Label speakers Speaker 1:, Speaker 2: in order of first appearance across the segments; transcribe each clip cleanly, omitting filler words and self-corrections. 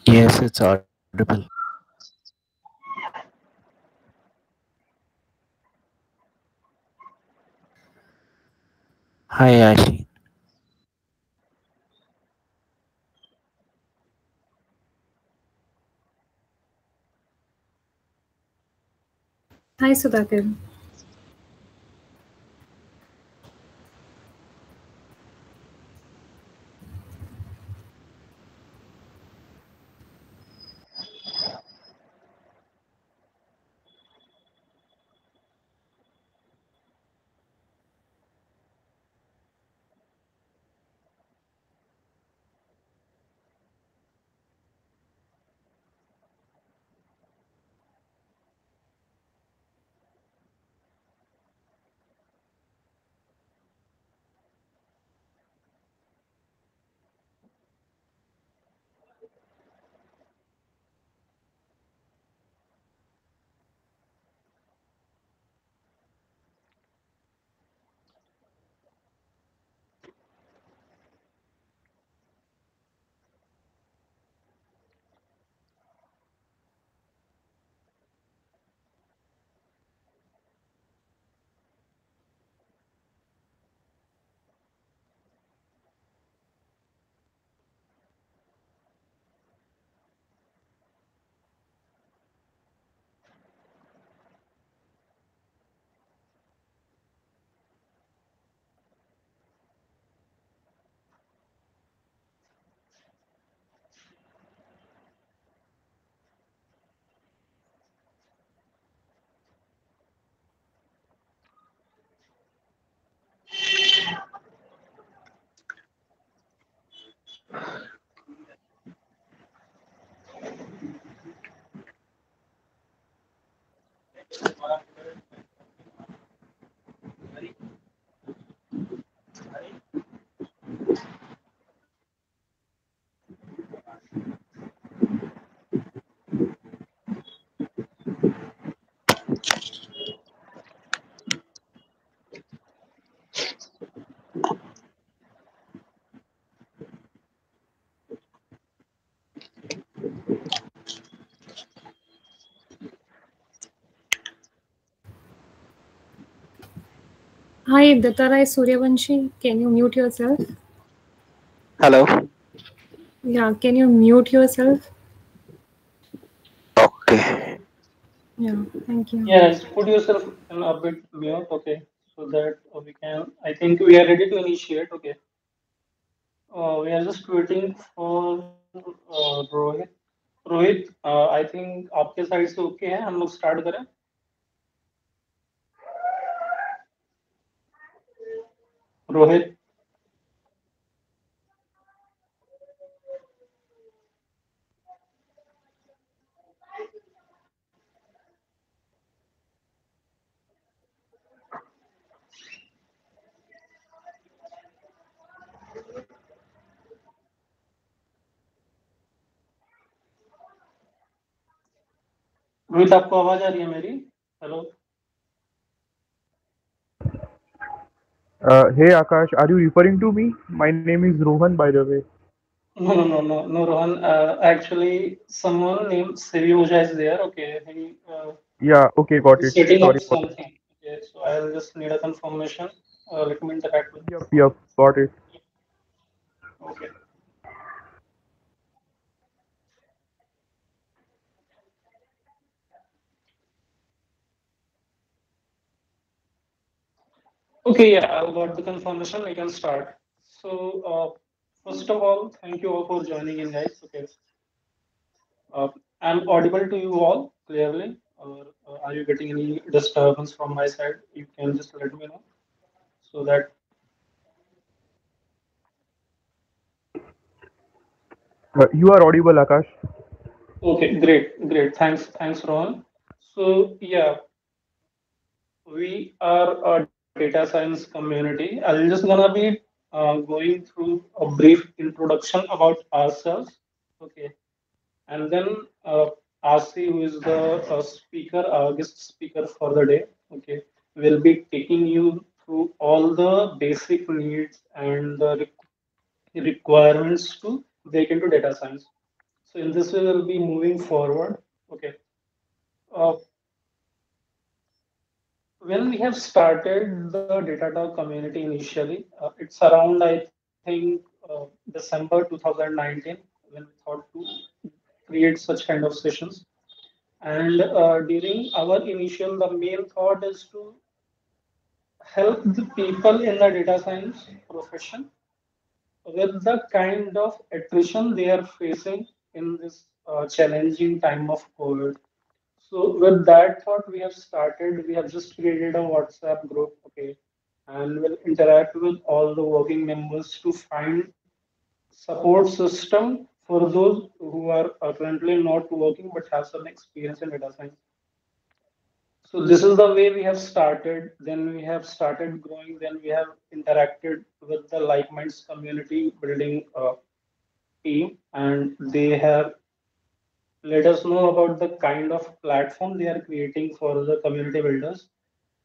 Speaker 1: Yes, it's audible. Hi, Ashi.
Speaker 2: Hi, Sudhakar. Hi, Dattarai Suryavanshi. Can you mute yourself?
Speaker 3: Hello.
Speaker 2: Yeah, can you mute yourself?
Speaker 3: Okay.
Speaker 2: Yeah, thank you.
Speaker 4: Yes, put yourself in a bit mute, okay, so that we can. I think we are ready to initiate, okay. We are just waiting for Rohit. Rohit I think आपके side से okay है हम लोग start करें रोहित रोहित आपको आवाज आ रही है मेरी hello
Speaker 5: Hey Akash, are you referring to me? My name is Rohan, by the way.
Speaker 4: no Rohan actually someone named Sivyoja is there okay
Speaker 5: Yeah, okay, got
Speaker 4: he's
Speaker 5: it.
Speaker 4: setting up
Speaker 5: Sorry for that.
Speaker 4: something okay so I'll just need a confirmation let me interact with
Speaker 5: Yup, yup, got it.
Speaker 4: okay okay yeah I've got the confirmation we can start so first of all thank you all for joining in guys okay Uh, I'm audible to you all clearly, or are you getting any disturbance from my side? You can just let me know so that.
Speaker 5: You are audible, Akash.
Speaker 4: Okay, great. Thanks, Rohan. So yeah, we are a data science community. I'll just gonna be going through a brief introduction about ourselves. Okay, and then Asi, who is the guest speaker for the day, okay, will be taking you through all the basic needs and the requirements to break into data science. So in this way, we'll be moving forward. Okay. Uh, when we have started the Datatalk community initially, it's around, I think, December 2019 when we thought to create such kind of sessions. And during our initial, the main thought is to help the people in the data science profession with the kind of attrition they are facing in this challenging time of COVID. So with that thought, we have started. We have just created a WhatsApp group, okay, and we'll interact with all the working members to find support system for those who are currently not working but have some experience in data science. So this is the way we have started. Then we have started growing. Then we have interacted with the like minds community building team, and they have let us know about the kind of platform they are creating for the community builders.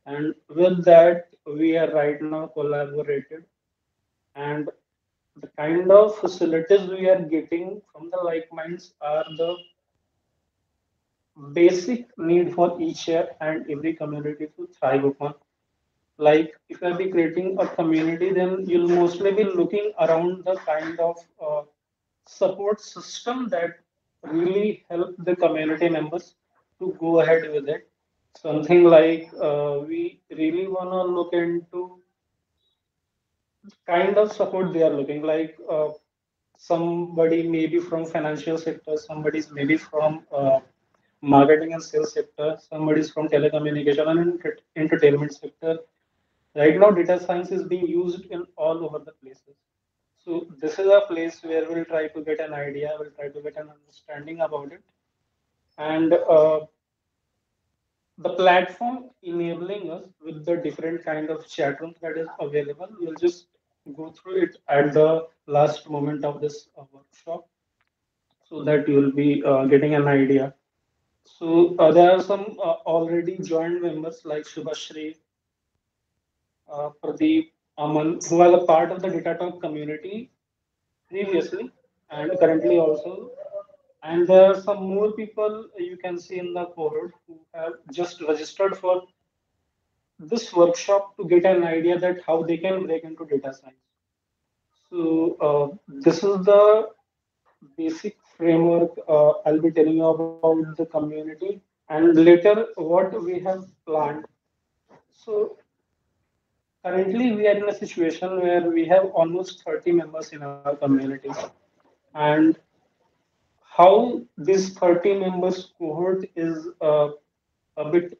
Speaker 4: And with that, we are right now collaborated, and the kind of facilities we are getting from the like minds are the basic need for each and every community to thrive upon. Like if you'll be creating a community, then you'll mostly be looking around the kind of support system that really help the community members to go ahead with it. Something like we really want to look into kind of support they are looking like. Somebody maybe from financial sector, somebody's maybe from marketing and sales sector, somebody's from telecommunication and entertainment sector. Right now, data science is being used in all over the places. So this is a place where we'll try to get an idea, we'll try to get an understanding about it, and the platform enabling us with the different kind of chat rooms that is available. We'll just go through it at the last moment of this workshop, so that you'll be getting an idea. So there are some already joined members like Shubhashri, Pradeep, Aman, who are a part of the DataTalk community previously and currently also. And there are some more people you can see in the cohort who have just registered for this workshop to get an idea that how they can break into data science. So this is the basic framework I'll be telling you about the community and later what we have planned. So currently we are in a situation where we have almost 30 members in our community, and how this 30 members cohort is a bit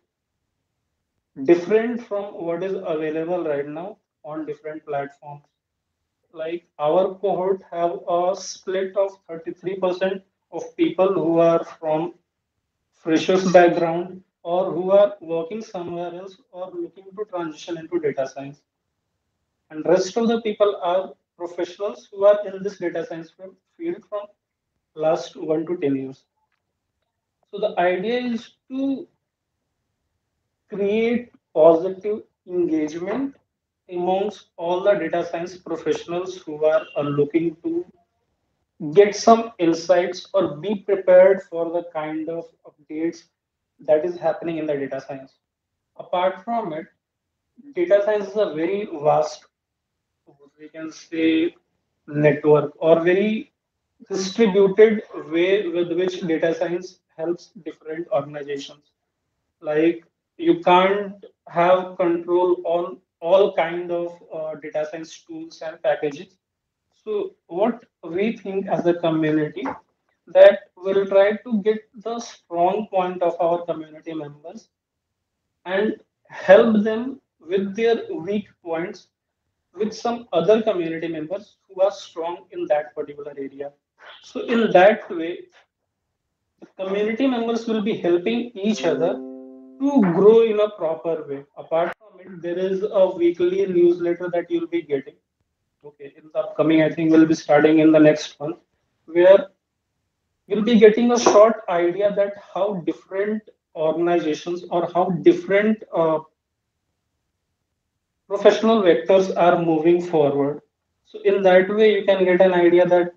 Speaker 4: different from what is available right now on different platforms. Like our cohort have a split of 33% of people who are from freshers background or who are working somewhere else or looking to transition into data science. And rest of the people are professionals who are in this data science field from last 1 to 10 years. So the idea is to create positive engagement amongst all the data science professionals who are looking to get some insights or be prepared for the kind of updates that is happening in the data science. Apart from it, data science is a very vast, we can say, network or very distributed way with which data science helps different organizations. Like you can't have control on all kind of data science tools and packages. So what we think as a community that we'll try to get the strong point of our community members and help them with their weak points with some other community members who are strong in that particular area. So in that way, the community members will be helping each other to grow in a proper way. Apart from it, there is a weekly newsletter that you'll be getting. Okay, in the upcoming, I think we'll be starting in the next month, where you'll be getting a short idea that how different organizations or how different professional vectors are moving forward. So in that way, you can get an idea that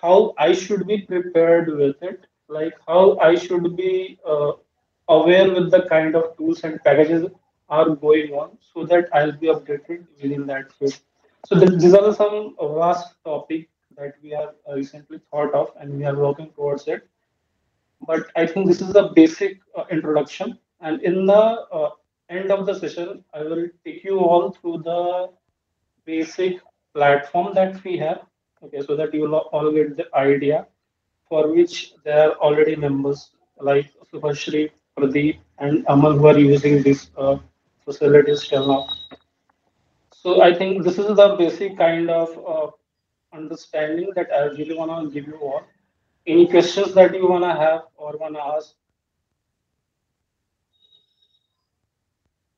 Speaker 4: how I should be prepared with it, like how I should be aware with the kind of tools and packages are going on, so that I'll be updated within that field. So these are some vast topic that we have recently thought of and we are working towards it. But I think this is the basic introduction. And in the end of the session, I will take you all through the basic platform that we have, okay, so that you will all get the idea, for which there are already members like Subhashri, Pradeep, and Aman who are using these facilities till now. So I think this is the basic kind of understanding that I really want to give you all. Any questions that you want to have or want to ask?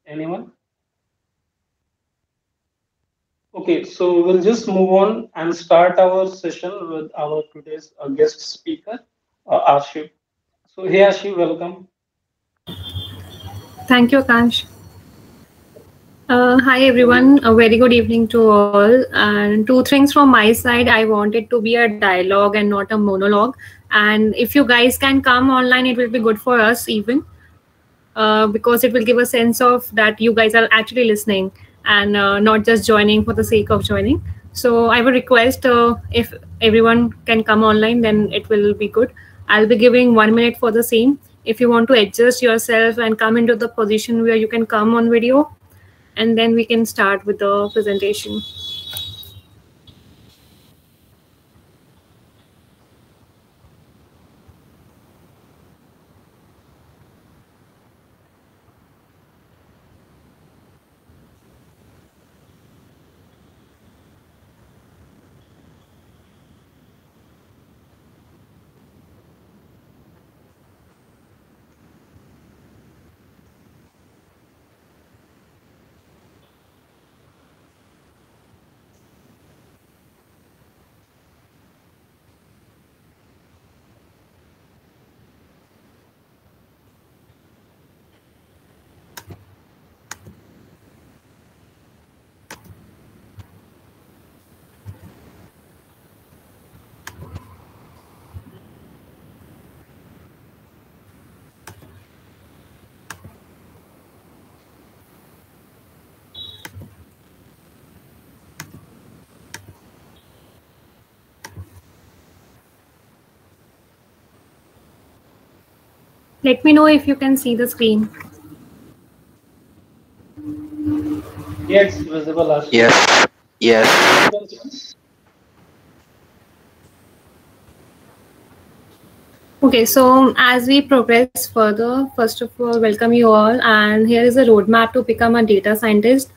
Speaker 4: Anyone? Okay, so we'll just move on and start our session with our today's guest speaker, Ashif. So, hey Ashif, welcome.
Speaker 2: Thank you, Akash. Hi everyone, a very good evening to all. And two things from my side. I want it to be a dialogue and not a monologue. And if you guys can come online, it will be good for us even, because it will give a sense of that you guys are actually listening and not just joining for the sake of joining. So I would request if everyone can come online, then it will be good. I'll be giving 1 minute for the same. If you want to adjust yourself and come into the position where you can come on video, and then we can start with the presentation. Let me know if you can see the screen.
Speaker 4: Yes, visible Ashif.
Speaker 1: Yes. Yes.
Speaker 2: Okay, so as we progress further, first of all, welcome you all. And here is a roadmap to become a data scientist.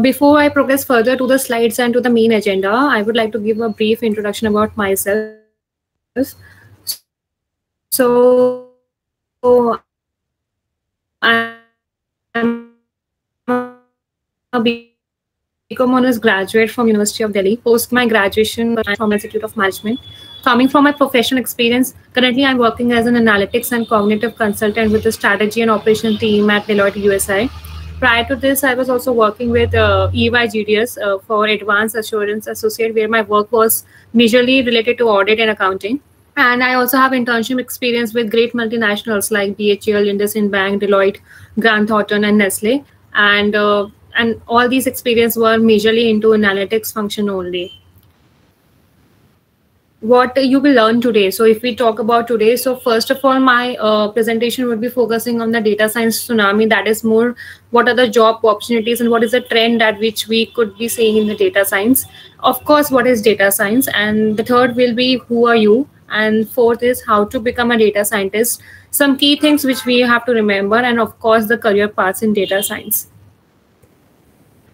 Speaker 2: Before I progress further to the slides and to the main agenda, I would like to give a brief introduction about myself. So I'm a BCom Honors graduate from University of Delhi. Post my graduation from Institute of Management. Coming from my professional experience, currently I'm working as an analytics and cognitive consultant with the strategy and operational team at Deloitte USA. Prior to this, I was also working with EY GDS for Advanced Assurance Associate, where my work was majorly related to audit and accounting. And I also have internship experience with great multinationals like DHL, IndusInd Bank, Deloitte, Grant Thornton, and Nestle. And all these experiences were majorly into analytics function only. What you will learn today. So if we talk about today, so first of all, my presentation would be focusing on the data science tsunami. That is more, what are the job opportunities and what is the trend at which we could be seeing in the data science. Of course, what is data science? And the third will be, who are you? And fourth is how to become a data scientist. Some key things which we have to remember, and of course, the career paths in data science.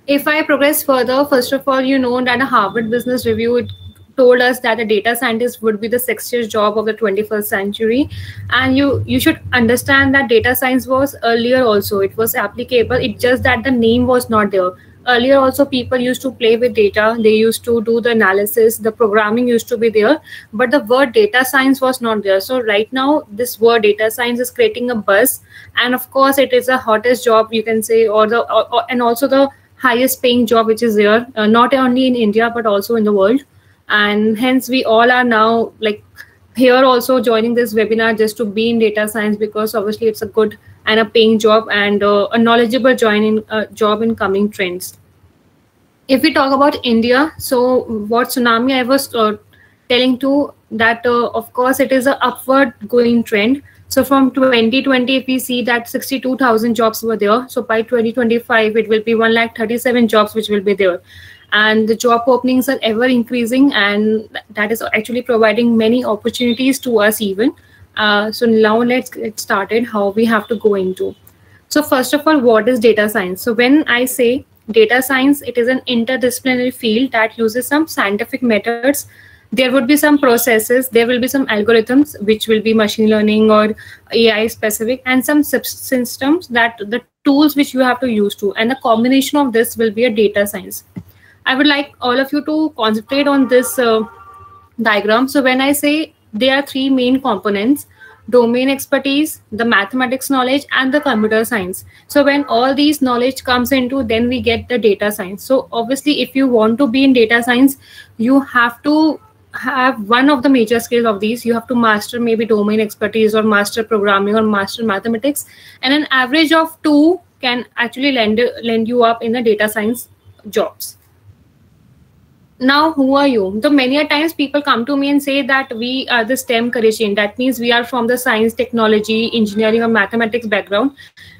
Speaker 2: If I progress further, first of all, you know that a Harvard Business Review, it told us that a data scientist would be the sexiest job of the 21st century. And you should understand that data science was earlier also. It was applicable. It's just that the name was not there. Earlier also, people used to play with data. They used to do the analysis. The programming used to be there. But the word data science was not there. So right now, this word data science is creating a buzz. And of course, it is the hottest job, you can say, and also the highest paying job which is there, not only in India but also in the world. And hence we all are now like here also joining this webinar just to be in data science, because obviously it's a good and a paying job and a knowledgeable job in coming trends. If we talk about India, so what Tsunami I was telling to that, of course, it is an upward going trend. So from 2020, if we see that 62,000 jobs were there, so by 2025, it will be 137,000 jobs which will be there. And the job openings are ever increasing, and that is actually providing many opportunities to us even. So now let's get started how we have to go into. So first of all, what is data science? So when I say data science, it is an interdisciplinary field that uses some scientific methods. There would be some processes, there will be some algorithms, which will be machine learning or AI specific, and some systems that the tools which you have to use to, and the combination of this will be a data science. I would like all of you to concentrate on this diagram. So when I say there are three main components: domain expertise, the mathematics knowledge, and the computer science. So when all these knowledge comes into, then we get the data science. So obviously, if you want to be in data science, you have to have one of the major skills of these. You have to master maybe domain expertise or master programming or master mathematics, and an average of 2 can actually lend you up in the data science jobs. Now, who are you? So many a times people come to me and say that we are the STEM career chain. That means we are from the science, technology, engineering, or mathematics background,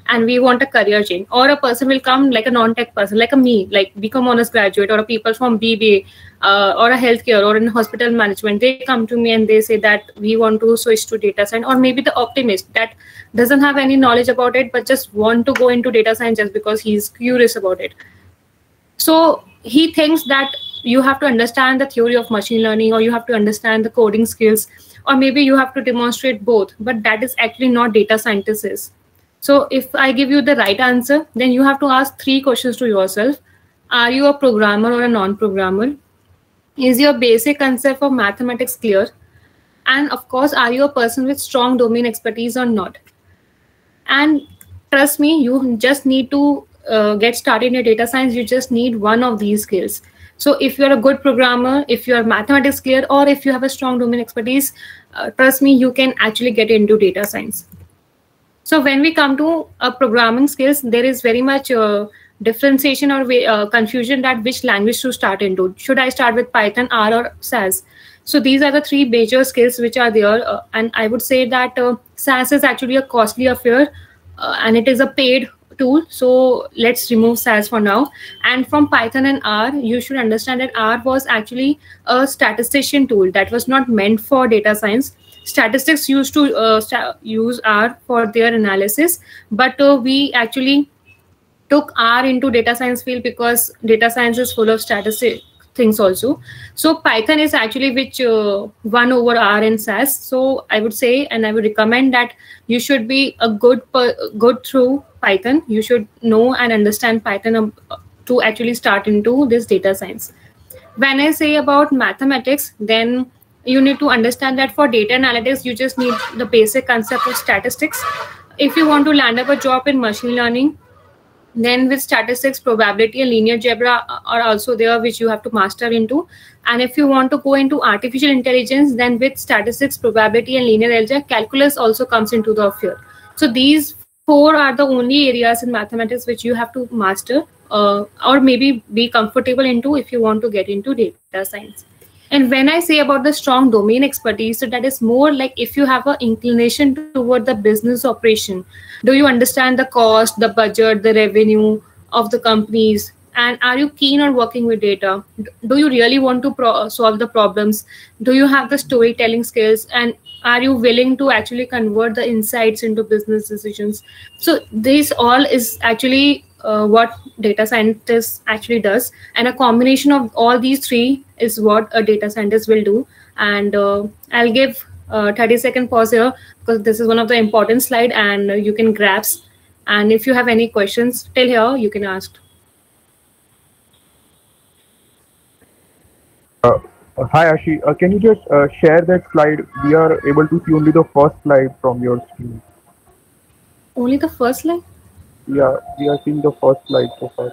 Speaker 2: and we want a career change. Or a person will come like a non-tech person, like me, like BCom honors graduate, or a people from BBA, or a healthcare or in hospital management. They come to me and they say that we want to switch to data science. Or maybe the optimist that doesn't have any knowledge about it, but just want to go into data science just because he's curious about it. So he thinks that you have to understand the theory of machine learning, or you have to understand the coding skills, or maybe you have to demonstrate both, but that is actually not data scientists. So if I give you the right answer, then you have to ask 3 questions to yourself. Are you a programmer or a non-programmer? Is your basic concept of mathematics clear? And of course, are you a person with strong domain expertise or not? And trust me, you just need to get started in data science. You just need one of these skills. So if you're a good programmer, if you're mathematics clear, or if you have a strong domain expertise, trust me, you can actually get into data science. So when we come to programming skills, there is very much differentiation or confusion that which language to start into. Should I start with Python, R, or SAS? So these are the 3 major skills which are there. And I would say that SAS is actually a costly affair, and it is a paid tool. So let's remove SAS for now. And from Python and R, you should understand that R was actually a statistician tool that was not meant for data science. Statistics used to use R for their analysis, but we actually took R into data science field because data science is full of statistic things also. So Python is actually which 1 over R in SAS. So I would say, and I would recommend that you should be a good through Python. You should know and understand Python to actually start into this data science. When I say about mathematics, then you need to understand that for data analytics, you just need the basic concept of statistics. If you want to land up a job in machine learning, then with statistics, probability and linear algebra are also there, which you have to master into. And if you want to go into artificial intelligence, then with statistics, probability and linear algebra, calculus also comes into the affair. So these 4 are the only areas in mathematics which you have to master or maybe be comfortable into if you want to get into data science. And when I say about the strong domain expertise, so that is more like if you have an inclination toward the business operation. Do you understand the cost, the budget, the revenue of the companies? And are you keen on working with data? Do you really want to solve the problems? Do you have the storytelling skills? And are you willing to actually convert the insights into business decisions? So this all is actually what data scientist actually does, and a combination of all these 3 is what a data scientist will do. And I'll give 30-second pause here because this is one of the important slide, and you can grasp. And if you have any questions till here, you can ask.
Speaker 5: Hi Ashi, can you just share that slide? We are able to see only the first slide from your screen.
Speaker 2: Only the first slide?
Speaker 5: Yeah, we are seeing the first slide so far.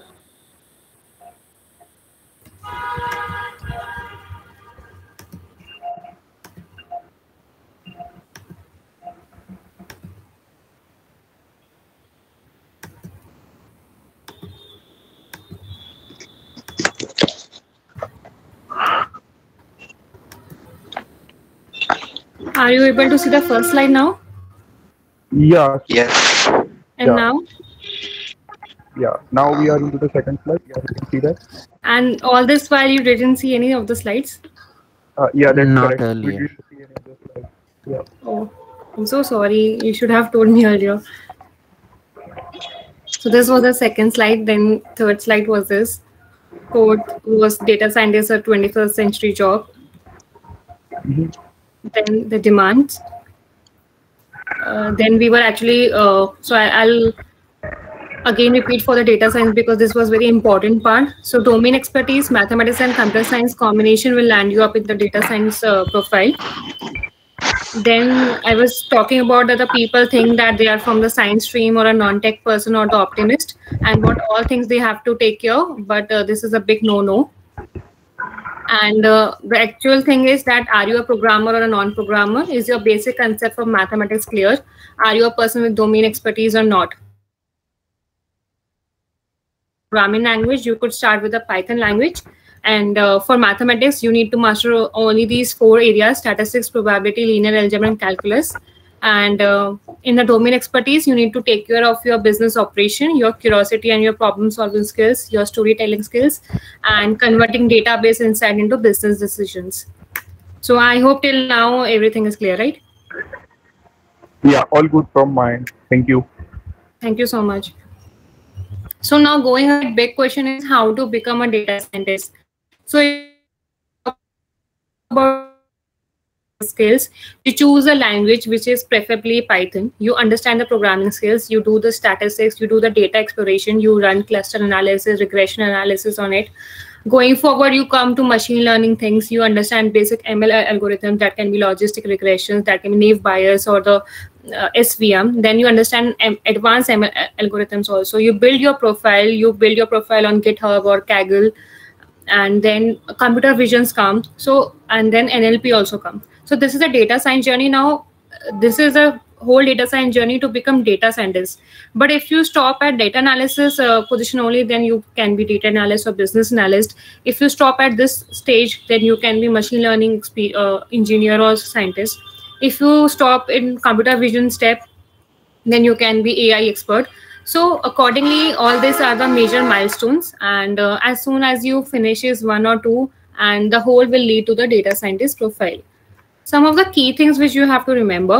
Speaker 2: Are you able to see the first slide now?
Speaker 5: Yeah.
Speaker 1: Yes.
Speaker 2: And
Speaker 5: Yeah.
Speaker 2: now?
Speaker 5: Yeah. Now we are into the second slide. Yeah, you can see that.
Speaker 2: And all this while you didn't see any of the slides?
Speaker 5: Yeah, that's
Speaker 3: Not
Speaker 5: correct. We
Speaker 3: earlier.
Speaker 5: didn't see any of the slides. Yeah.
Speaker 2: Oh, I'm so sorry. You should have told me earlier. So this was the second slide. Then third slide was this. Fourth was data scientist, a 21st century job.
Speaker 5: Mhm.
Speaker 2: Then the demands. Then we were actually, I'll again repeat for the data science because this was very important part. So domain expertise, mathematics and computer science combination will land you up in the data science profile. Then I was talking about that the people think that they are from the science stream or a non-tech person or the optimist and what all things they have to take care, but this is a big no-no. And the actual thing is that are you a programmer or a non-programmer? Is your basic concept of mathematics clear? Are you a person with domain expertise or not? Programming language, you could start with a Python language. And for mathematics, you need to master only these 4 areas: statistics, probability, linear algebra, and calculus. And in the domain expertise, you need to take care of your business operation, your curiosity and your problem solving skills, your storytelling skills, and converting database insight into business decisions. So I hope till now everything is clear, right?
Speaker 5: Yeah, all good from my end. Thank you.
Speaker 2: Thank you so much. So now going ahead, big question is how to become a data scientist. So about skills, you choose a language which is preferably Python. You understand the programming skills, you do the statistics, you do the data exploration, you run cluster analysis, regression analysis on it. Going forward, you come to machine learning things. You understand basic ML algorithms that can be logistic regressions, that can be naive Bayes or the SVM. Then you understand advanced ML algorithms also. You build your profile. You build your profile on GitHub or Kaggle, and then computer visions come. So and then NLP also come. So this is a data science journey now. This is a whole data science journey to become data scientist. But if you stop at data analysis position only, then you can be data analyst or business analyst. If you stop at this stage, then you can be machine learning engineer or scientist. If you stop in computer vision step, then you can be AI expert. So accordingly, all these are the major milestones. And as soon as you finishes 1 or 2, and the whole will lead to the data scientist profile. Some of the key things which you have to remember,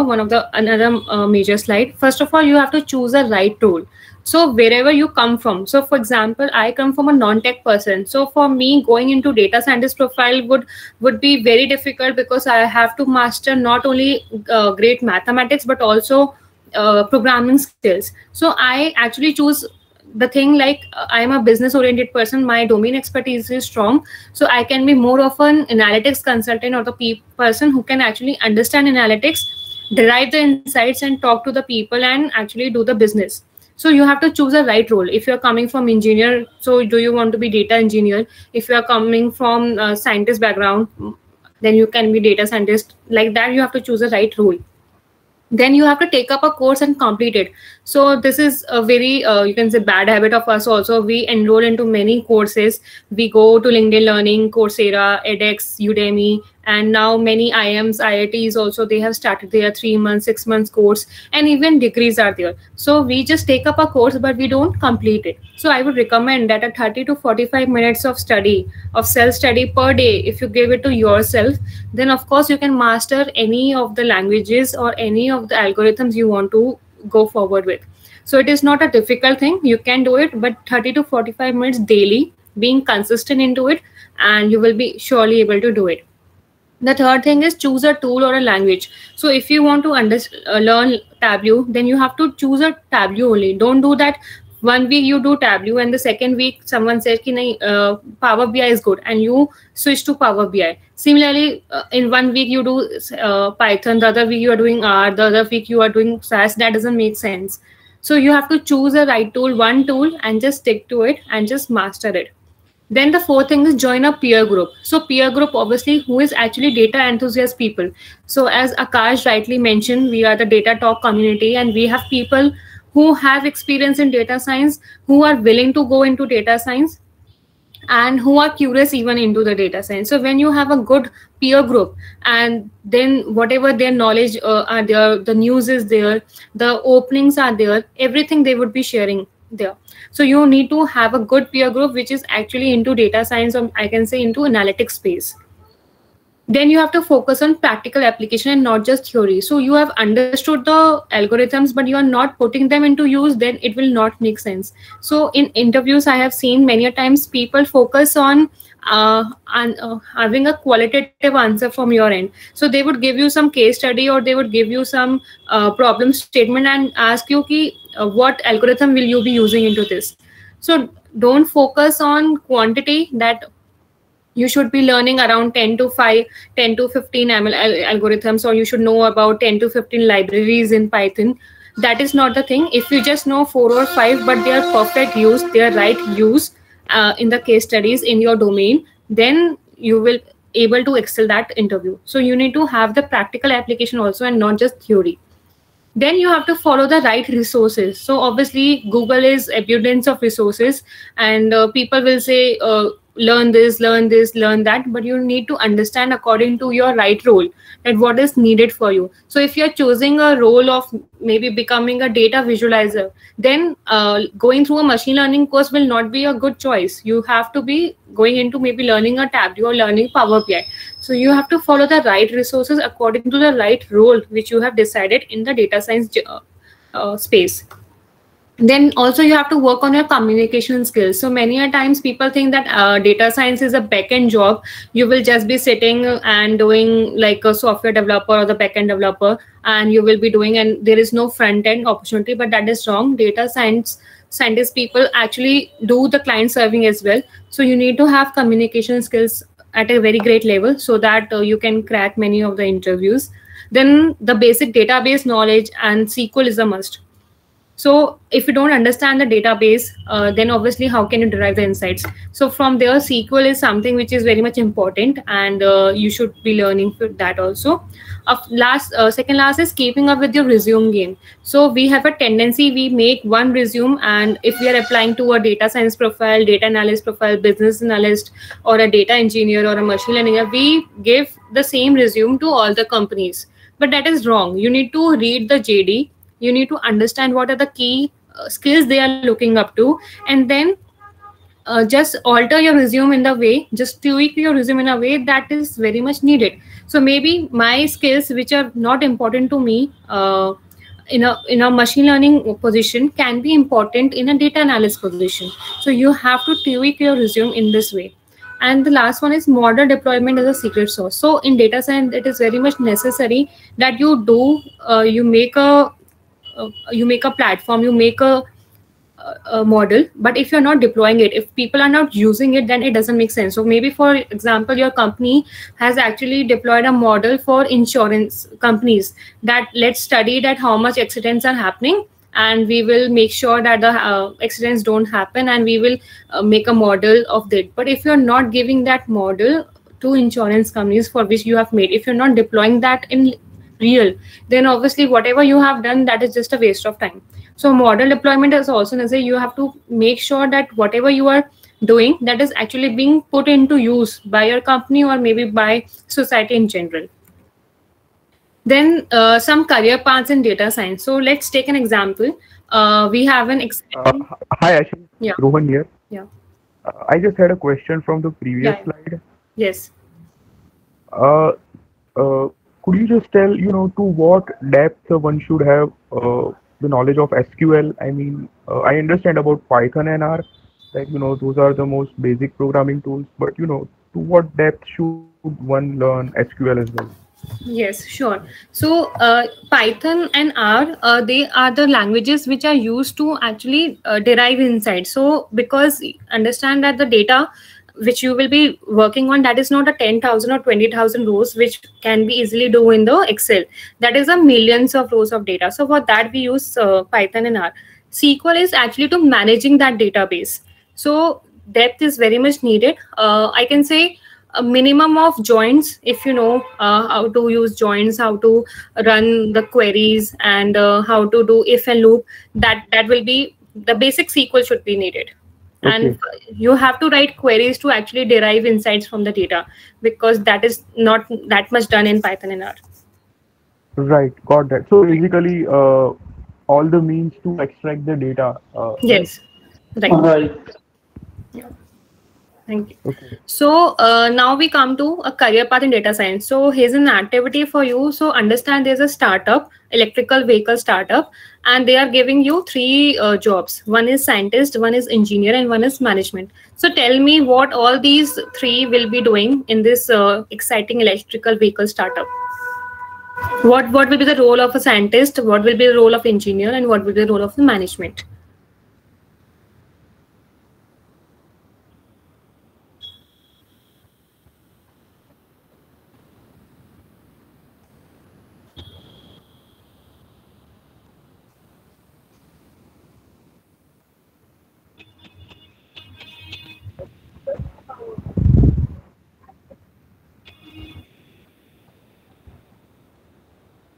Speaker 2: another major slide. First of all, you have to choose a right role. So wherever you come from. So for example, I come from a non-tech person. So for me, going into data scientist profile would be very difficult because I have to master not only great mathematics, but also programming skills. So I actually choose the thing like I am a business oriented person, my domain expertise is strong, so I can be more of an analytics consultant or the person who can actually understand analytics, derive the insights and talk to the people and actually do the business. So you have to choose a right role. If you're coming from engineer, so do you want to be data engineer? If you are coming from scientist background, then you can be data scientist. Like that, you have to choose a right role. Then you have to take up a course and complete it. So this is a very, you can say, bad habit of us also. We enroll into many courses. We go to LinkedIn Learning, Coursera, edX, Udemy, and now many IIMs, IITs also, they have started their 3 months, 6 months course, and even degrees are there. So we just take up a course, but we don't complete it. So I would recommend that a 30 to 45 minutes of study, of self-study per day, if you give it to yourself, then of course you can master any of the languages or any of the algorithms you want to go forward with. So it is not a difficult thing. You can do it, but 30 to 45 minutes daily, being consistent into it, and you will be surely able to do it. The third thing is choose a tool or a language. So if you want to learn Tableau, then you have to choose a Tableau only. Don't do that 1 week you do Tableau and the second week someone says ki Power BI is good and you switch to Power BI. Similarly, in 1 week you do Python, the other week you are doing R, the other week you are doing SAS. That doesn't make sense. So you have to choose a right tool, one tool, and just stick to it and just master it. Then the fourth thing is join a peer group. So peer group, obviously, who is actually data enthusiast people. So as Akash rightly mentioned, we are the Data Talk community and we have people who have experience in data science, who are willing to go into data science. and who are curious even into the data science. So when you have a good peer group, and then whatever their knowledge are there, the news is there, the openings are there, everything they would be sharing there. So you need to have a good peer group which is actually into data science, or I can say into analytics space. Then you have to focus on practical application and not just theory. So you have understood the algorithms, but you are not putting them into use, then it will not make sense. So in interviews, I have seen many a times people focus on having a qualitative answer from your end. So they would give you some case study, or they would give you some problem statement and ask you what algorithm will you be using into this. So don't focus on quantity, that you should be learning around 10 to 15 ML algorithms, or you should know about 10 to 15 libraries in Python. That is not the thing. If you just know 4 or 5, but they are perfect use, they are right use in the case studies in your domain, then you will able to excel that interview. So you need to have the practical application also, and not just theory. Then you have to follow the right resources. So obviously Google is abundance of resources, and people will say learn this, learn that, but you need to understand according to your right role, that what is needed for you. So if you're choosing a role of maybe becoming a data visualizer, then going through a machine learning course will not be a good choice. You have to be going into maybe learning a Tableau or learning Power BI. So you have to follow the right resources according to the right role which you have decided in the data science space. Then also you have to work on your communication skills. So many a times people think that data science is a back-end job. You will just be sitting and doing like a software developer or the back-end developer, and you will be doing, and there is no front-end opportunity. But that is wrong. Data scientist people actually do the client serving as well. So you need to have communication skills at a very great level, so that you can crack many of the interviews. Then the basic database knowledge and SQL is a must. So if you don't understand the database, then obviously how can you derive the insights? So from there, SQL is something which is very much important, and you should be learning for that also. Second last is keeping up with your resume game. So we have a tendency, we make one resume, and if we are applying to a data science profile, data analyst profile, business analyst, or a data engineer or a machine learning, we give the same resume to all the companies. But that is wrong. You need to read the JD. You need to understand what are the key skills they are looking up to, and then just alter your resume in the way, just tweak your resume in a way that is very much needed. So maybe my skills which are not important to me in a machine learning position can be important in a data analyst position. So you have to tweak your resume in this way. And the last one is model deployment as a secret sauce. So in data science, it is very much necessary that you make a platform, you make a model, but if you're not deploying it, if people are not using it, then it doesn't make sense. So maybe, for example, your company has actually deployed a model for insurance companies, that let's study that how much accidents are happening, and we will make sure that the accidents don't happen, and we will make a model of that. But if you're not giving that model to insurance companies for which you have made, if you're not deploying that in real, then obviously whatever you have done, that is just a waste of time. So model deployment is also necessary. You have to make sure that whatever you are doing, that is actually being put into use by your company or maybe by society in general. Then some career paths in data science. So let's take an example. We have an
Speaker 5: hi Ashish,
Speaker 2: yeah.
Speaker 5: Rohan here.
Speaker 2: Yeah.
Speaker 5: I just had a question from the previous slide.
Speaker 2: Yes.
Speaker 5: Could you just tell, to what depth one should have the knowledge of SQL? I mean, I understand about Python and R, like, those are the most basic programming tools, but, to what depth should one learn SQL as well?
Speaker 2: Yes, sure. So Python and R, they are the languages which are used to actually derive insights. So because understand that the data which you will be working on, that is not a 10,000 or 20,000 rows, which can be easily do in the Excel. That is a millions of rows of data. So for that, we use Python and R. SQL is actually to managing that database. So depth is very much needed. I can say a minimum of joins, if you know how to use joins, how to run the queries, and how to do if and loop, that will be the basic SQL should be needed. And you have to write queries to actually derive insights from the data, because that is not that much done in Python and R.
Speaker 5: Right, got that. So basically, all the means to extract the data.
Speaker 2: Yes, right.
Speaker 4: Right.
Speaker 2: Thank you.
Speaker 5: Okay.
Speaker 2: So now we come to a career path in data science. So here's an activity for you. So understand there's a startup, electrical vehicle startup, and they are giving you three jobs. One is scientist, one is engineer, and one is management. So tell me what all these three will be doing in this exciting electrical vehicle startup. What will be the role of a scientist? What will be the role of engineer? And what will be the role of the management?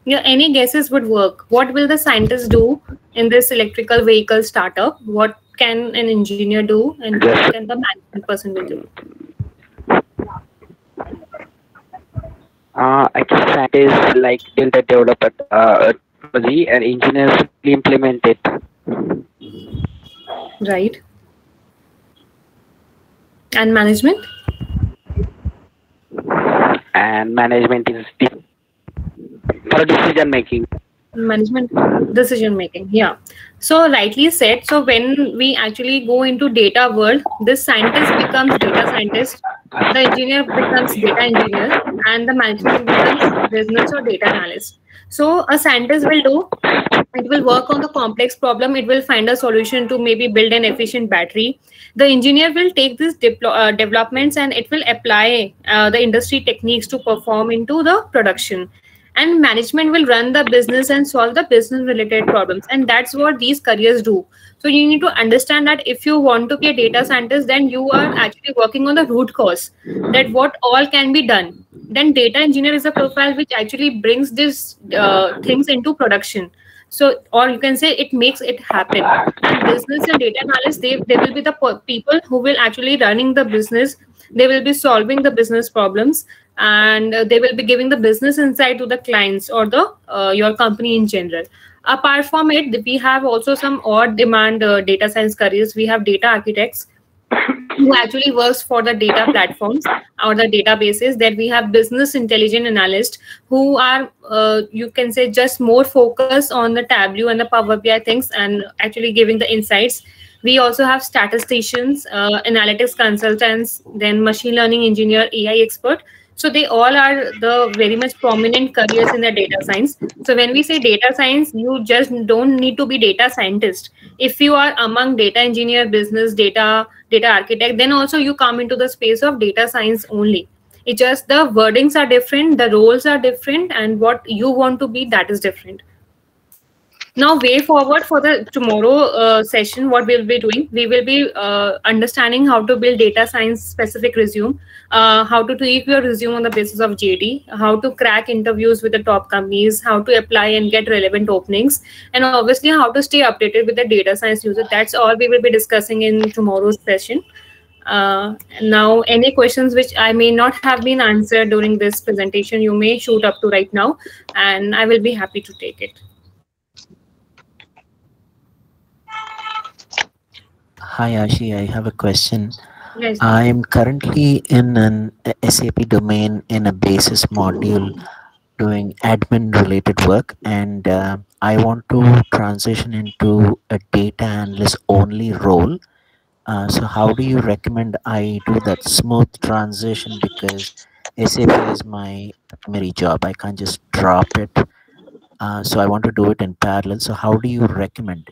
Speaker 2: Yeah, any guesses would work. What will the scientist do in this electrical vehicle startup? What can an engineer do, and what can the management person will do?
Speaker 1: Actually, scientists like build a develop technology and engineers implement it.
Speaker 2: Right. And management?
Speaker 1: And management is for decision making.
Speaker 2: Management decision making. Yeah. So rightly said. So when we actually go into data world, this scientist becomes data scientist, the engineer becomes data engineer, and the management becomes business or data analyst. So a scientist will do, it will work on the complex problem. It will find a solution to maybe build an efficient battery. The engineer will take these developments and it will apply the industry techniques to perform into the production. And management will run the business and solve the business related problems. And that's what these careers do. So you need to understand that if you want to be a data scientist, then you are actually working on the root cause, that what all can be done. Then data engineer is a profile which actually brings these things into production. So, or you can say it makes it happen. And business and data analysts, they will be the people who will actually running the business. They will be solving the business problems, and they will be giving the business insight to the clients or the your company in general. Apart from it, we have also some odd demand data science careers. We have data architects who actually works for the data platforms or the databases. That we have business intelligence analysts who are you can say just more focused on the Tableau and the Power BI things and actually giving the insights. We also have statisticians, analytics consultants, then machine learning engineer, AI expert. So they all are the very much prominent careers in the data science. So when we say data science, you just don't need to be data scientist. If you are among data engineer, business, data architect, then also you come into the space of data science only. It just the wordings are different, the roles are different, and what you want to be, that is different. Now, way forward for the tomorrow session, what we'll be doing, we will be understanding how to build data science specific resume, how to tweak your resume on the basis of JD, how to crack interviews with the top companies, how to apply and get relevant openings, and obviously how to stay updated with the data science user. That's all we will be discussing in tomorrow's session. Now, any questions which I may not have been answered during this presentation, you may shoot up to right now, and I will be happy to take it.
Speaker 3: Hi, Ashi. I have a question.
Speaker 2: Yes.
Speaker 3: I'm currently in an SAP domain in a basis module doing admin related work, and I want to transition into a data analyst only role. So how do you recommend I do that smooth transition, because SAP is my primary job. I can't just drop it. So I want to do it in parallel. So how do you recommend?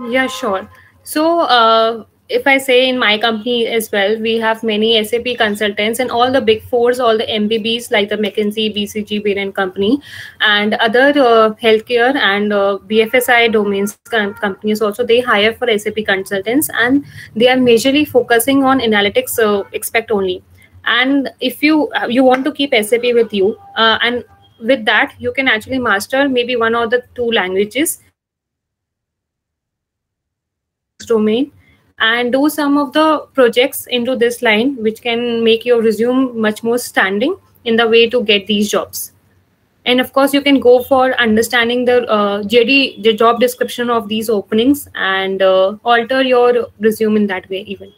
Speaker 2: Yeah, sure. So if I say in my company as well, we have many SAP consultants and all the big fours, all the MBBs like the McKinsey, BCG, Bain & Company, and other healthcare and BFSI domains companies also, they hire for SAP consultants, and they are majorly focusing on analytics expect only. And if you want to keep SAP with you, and with that, you can actually master maybe one or the two languages analytics domain and do some of the projects into this line, which can make your resume much more standing in the way to get these jobs. And of course, you can go for understanding the JD, the job description of these openings, and alter your resume in that way even.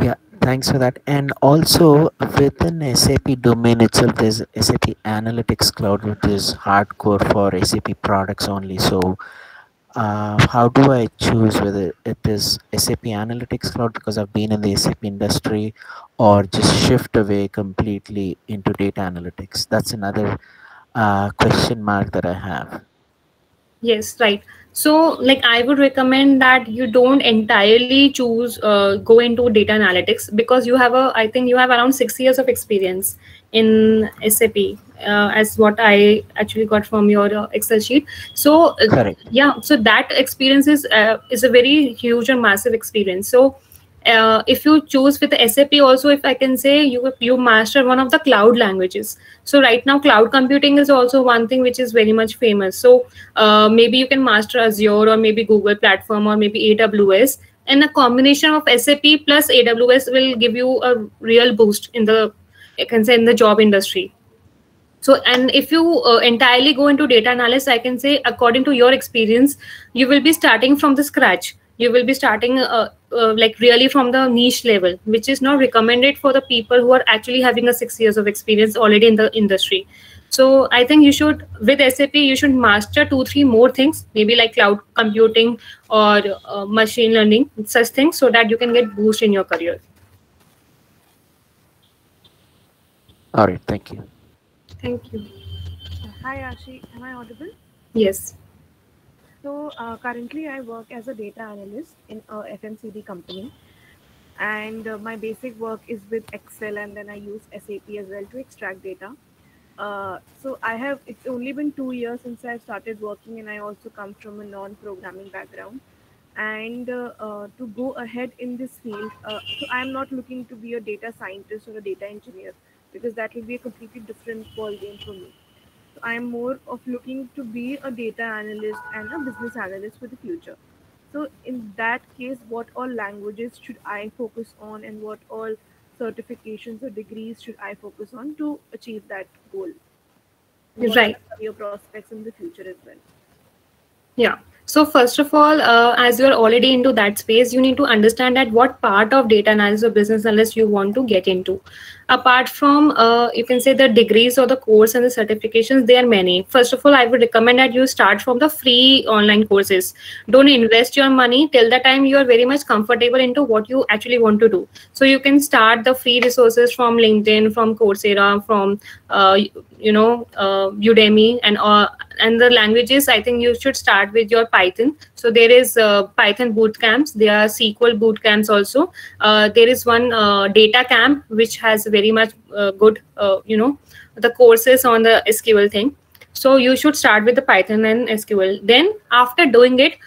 Speaker 3: Yeah, thanks for that. And also within SAP domain itself, there's SAP Analytics Cloud, which is hardcore for SAP products only. So how do I choose whether it is SAP Analytics Cloud because I've been in the SAP industry, or just shift away completely into data analytics? That's another question mark that I have.
Speaker 2: Yes, right. So, like, I would recommend that you don't entirely choose go into data analytics, because you have I think you have around 6 years of experience in SAP, as what I actually got from your Excel sheet. So,
Speaker 3: Correct.
Speaker 2: yeah, so that experience is a very huge and massive experience. So, if you choose with the SAP also, if I can say, you master one of the cloud languages. So right now, cloud computing is also one thing which is very much famous. So maybe you can master Azure, or maybe Google platform, or maybe AWS, and a combination of SAP plus AWS will give you a real boost in the, I can say, in the job industry. So, and if you entirely go into data analysis, I can say, according to your experience, you will be starting from the scratch. You will be starting like really from the niche level, which is not recommended for the people who are actually having a 6 years of experience already in the industry. So I think you should, with SAP, you should master 2, 3 more things, maybe like cloud computing or machine learning, such things, so that you can get boost in your career.
Speaker 3: All right, thank you.
Speaker 2: Thank you.
Speaker 6: Hi Ashi, am I audible?
Speaker 2: Yes.
Speaker 6: So currently I work as a data analyst in a FMCG company, and my basic work is with Excel, and then I use SAP as well to extract data. So it's only been 2 years since I started working, and I also come from a non-programming background. And to go ahead in this field, so I'm not looking to be a data scientist or a data engineer, because that will be a completely different ball game for me. So I'm more of looking to be a data analyst and a business analyst for the future. So in that case, what all languages should I focus on, and what all certifications or degrees should I focus on to achieve that goal? And what are
Speaker 2: Right.
Speaker 6: the career prospects in the future as well?
Speaker 2: Yeah. So first of all, as you're already into that space, you need to understand that what part of data analysis or business analyst you want to get into. Apart from, you can say, the degrees or the course and the certifications, there are many. First of all, I would recommend that you start from the free online courses. Don't invest your money till the time you are very much comfortable into what you actually want to do. So you can start the free resources from LinkedIn, from Coursera, from Udemy, and the languages, I think you should start with your Python. So there is Python boot camps, there are SQL boot camps also. There is one data camp which has very much good the courses on the SQL thing. So you should start with the Python and SQL. Then after doing it,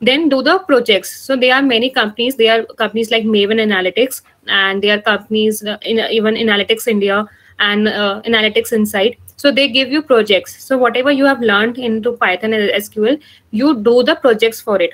Speaker 2: then do the projects. So there are many companies. There are companies like Maven Analytics, and there are companies even Analytics India and Analytics Insight. So they give you projects. So whatever you have learned into Python and SQL, you do the projects for it.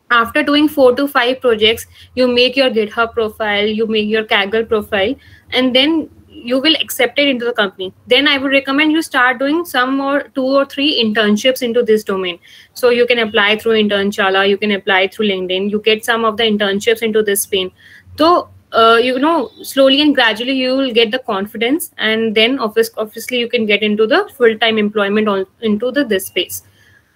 Speaker 2: After doing 4 to 5 projects, you make your GitHub profile, you make your Kaggle profile, and then you will accept it into the company. Then I would recommend you start doing some or 2 or 3 internships into this domain. So you can apply through Internchala, you can apply through LinkedIn, you get some of the internships into this space. So slowly and gradually you will get the confidence, and then obviously you can get into the full-time employment into this space.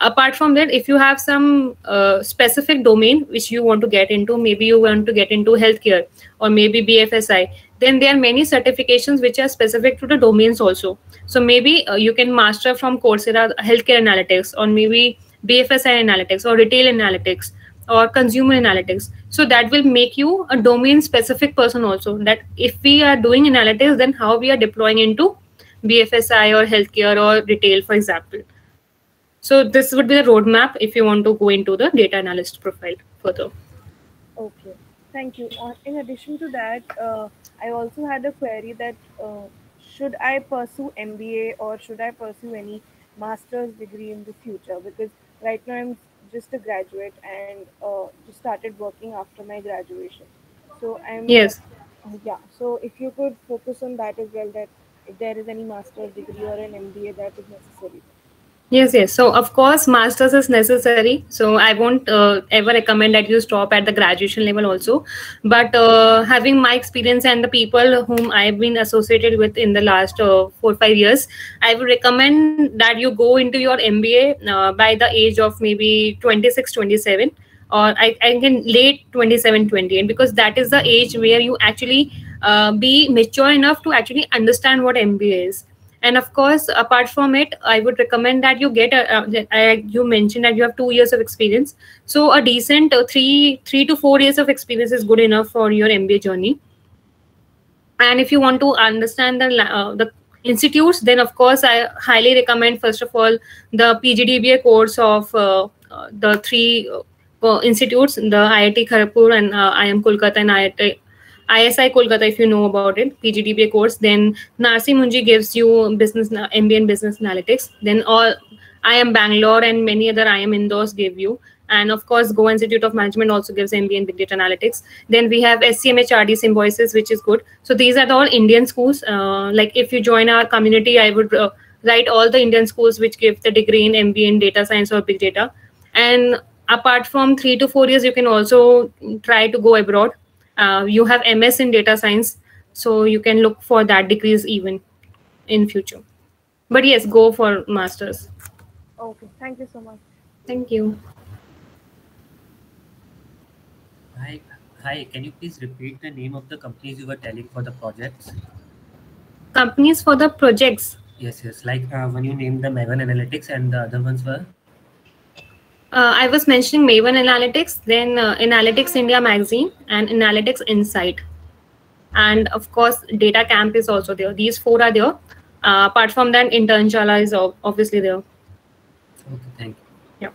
Speaker 2: Apart from that, if you have some specific domain which you want to get into, maybe you want to get into healthcare or maybe BFSI, then there are many certifications which are specific to the domains also. So maybe you can master from Coursera healthcare analytics, or maybe BFSI analytics, or retail analytics, or consumer analytics. So that will make you a domain specific person also, that if we are doing analytics, then how we are deploying into BFSI or healthcare or retail, for example. So this would be the roadmap if you want to go into the data analyst profile further.
Speaker 6: Okay, thank you. In addition to that, I also had a query that should I pursue MBA or should I pursue any master's degree in the future? Because right now I'm just a graduate and just started working after my graduation. So I'm
Speaker 2: Yes.
Speaker 6: yeah. So if you could focus on that as well, that if there is any master's degree or an MBA that is necessary.
Speaker 2: Yes, yes. So of course, masters is necessary. So I won't ever recommend that you stop at the graduation level also. But having my experience and the people whom I've been associated with in the last 4 5 years, I would recommend that you go into your MBA by the age of maybe 26, 27, or I can late 27, 28, because that is the age where you actually be mature enough to actually understand what MBA is. And of course, apart from it, I would recommend that you get you mentioned that you have 2 years of experience. So a decent 3 to 4 years of experience is good enough for your MBA journey. And if you want to understand the institutes, then of course I highly recommend, first of all, the PGDBA course of the three institutes, the IIT Kharagpur and IIM Kolkata and ISI Kolkata, if you know about it, PGDBA course. Then Narsi Munji gives you MBA in business analytics. Then all IIM Bangalore and many other IIM Indores give you. And of course, Goa Institute of Management also gives MBA in Big Data Analytics. Then we have SCMHRD Symbiosis, which is good. So these are the all Indian schools. Like if you join our community, I would write all the Indian schools which give the degree in MBA in data science or big data. And apart from 3 to 4 years, you can also try to go abroad. You have MS in data science, so you can look for that degrees even in future. But yes, go for masters.
Speaker 6: Okay, thank you so much.
Speaker 2: Thank you.
Speaker 7: Hi, can you please repeat the name of the companies you were telling for the projects?
Speaker 2: Companies for the projects.
Speaker 7: Yes, like when you named the Maven Analytics and the other ones were?
Speaker 2: I was mentioning Maven Analytics, then Analytics India Magazine, and Analytics Insight. And of course, Data Camp is also there. These four are there. Apart from that, Internshala is obviously there.
Speaker 7: Okay, thank you.
Speaker 2: Yeah.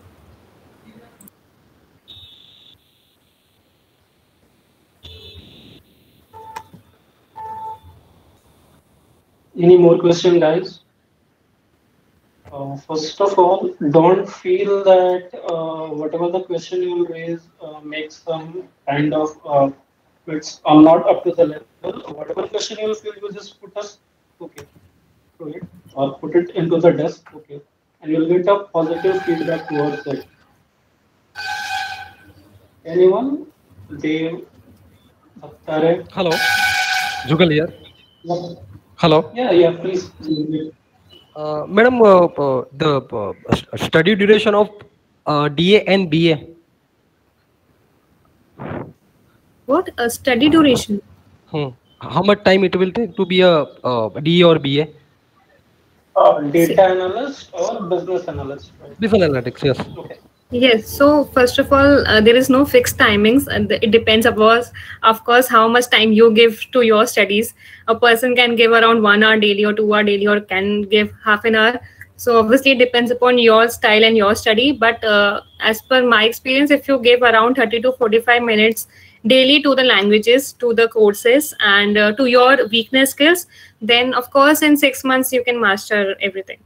Speaker 4: Any more question, guys? First of all, don't feel that whatever the question you will raise makes some kind of it's not up to the level. Whatever question you feel, you just put us okay to it or put it into the desk, okay, and you'll get a positive feedback towards it. Anyone? Dave, Tare?
Speaker 8: Hello, Jugal here.
Speaker 4: Yeah.
Speaker 8: Hello,
Speaker 4: Yeah, please.
Speaker 8: madam. The study duration of DA and BA.
Speaker 2: What? A study duration?
Speaker 8: How much time it will take to be a DA or BA?
Speaker 4: Data analyst or business analyst? Right?
Speaker 8: Business analytics, yes.
Speaker 4: Okay.
Speaker 2: Yes. So first of all, there is no fixed timings, and it depends, of course, how much time you give to your studies. A person can give around 1 hour daily or 2 hour daily, or can give half an hour. So obviously, it depends upon your style and your study. But as per my experience, if you give around 30 to 45 minutes daily to the languages, to the courses, and to your weakness skills, then of course, in 6 months you can master everything.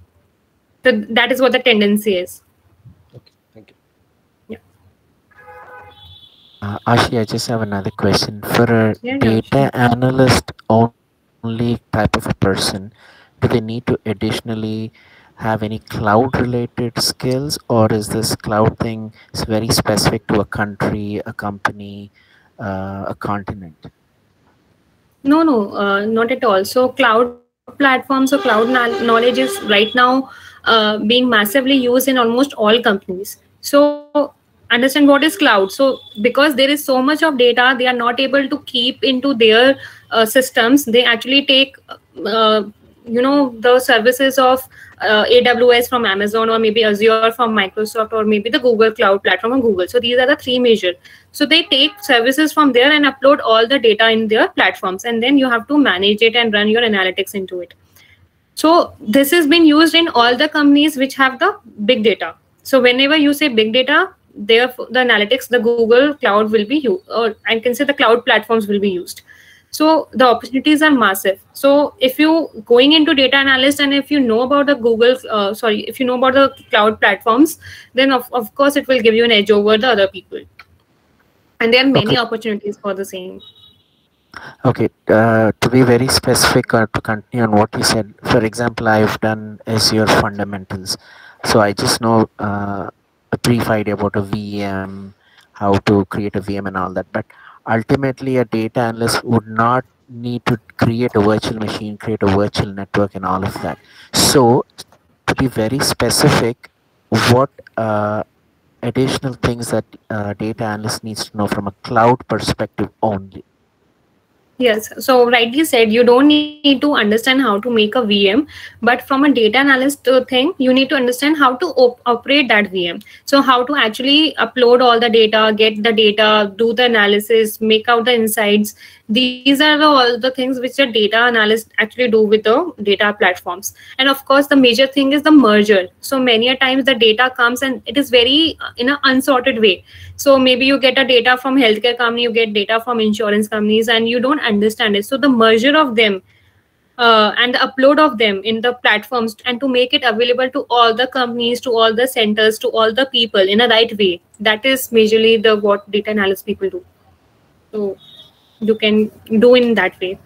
Speaker 2: So that is what the tendency is.
Speaker 8: Okay, thank you.
Speaker 3: Ashi, I just have another question. For a
Speaker 2: Yeah,
Speaker 3: data analyst only type of a person, do they need to additionally have any cloud related skills, or is this cloud thing is very specific to a country, a company, a continent?
Speaker 2: No, not at all. So cloud platforms or cloud knowledge is right now being massively used in almost all companies. So understand what is cloud. So because there is so much of data, they are not able to keep into their systems. They actually take the services of AWS from Amazon, or maybe Azure from Microsoft, or maybe the Google Cloud Platform of Google. So these are the three major. So they take services from there and upload all the data in their platforms, and then you have to manage it and run your analytics into it. So this has been used in all the companies which have the big data. So whenever you say big data, therefore the analytics, the Google Cloud will be used, or I can say the cloud platforms will be used. So the opportunities are massive. So if you going into data analyst and if you know about the if you know about the cloud platforms, then of course it will give you an edge over the other people. And there are many opportunities for the same.
Speaker 3: Okay, to be very specific or to continue on what you said, for example, I've done Azure fundamentals. So I just know a brief idea about a VM, how to create a VM and all that. But ultimately, a data analyst would not need to create a virtual machine, create a virtual network and all of that. So to be very specific, what additional things that data analyst needs to know from a cloud perspective only?
Speaker 2: Yes, so rightly said, you don't need to understand how to make a VM, but from a data analyst thing, you need to understand how to operate that VM. So how to actually upload all the data, get the data, do the analysis, make out the insights. These are all the things which a data analyst actually do with the data platforms. And of course, the major thing is the merger. So many a times the data comes and it is very in an unsorted way. So maybe you get a data from healthcare company, you get data from insurance companies, and you don't understand it. So the merger of them and the upload of them in the platforms and to make it available to all the companies, to all the centers, to all the people in a right way, that is majorly the what data analysis people do. So you can do in that way.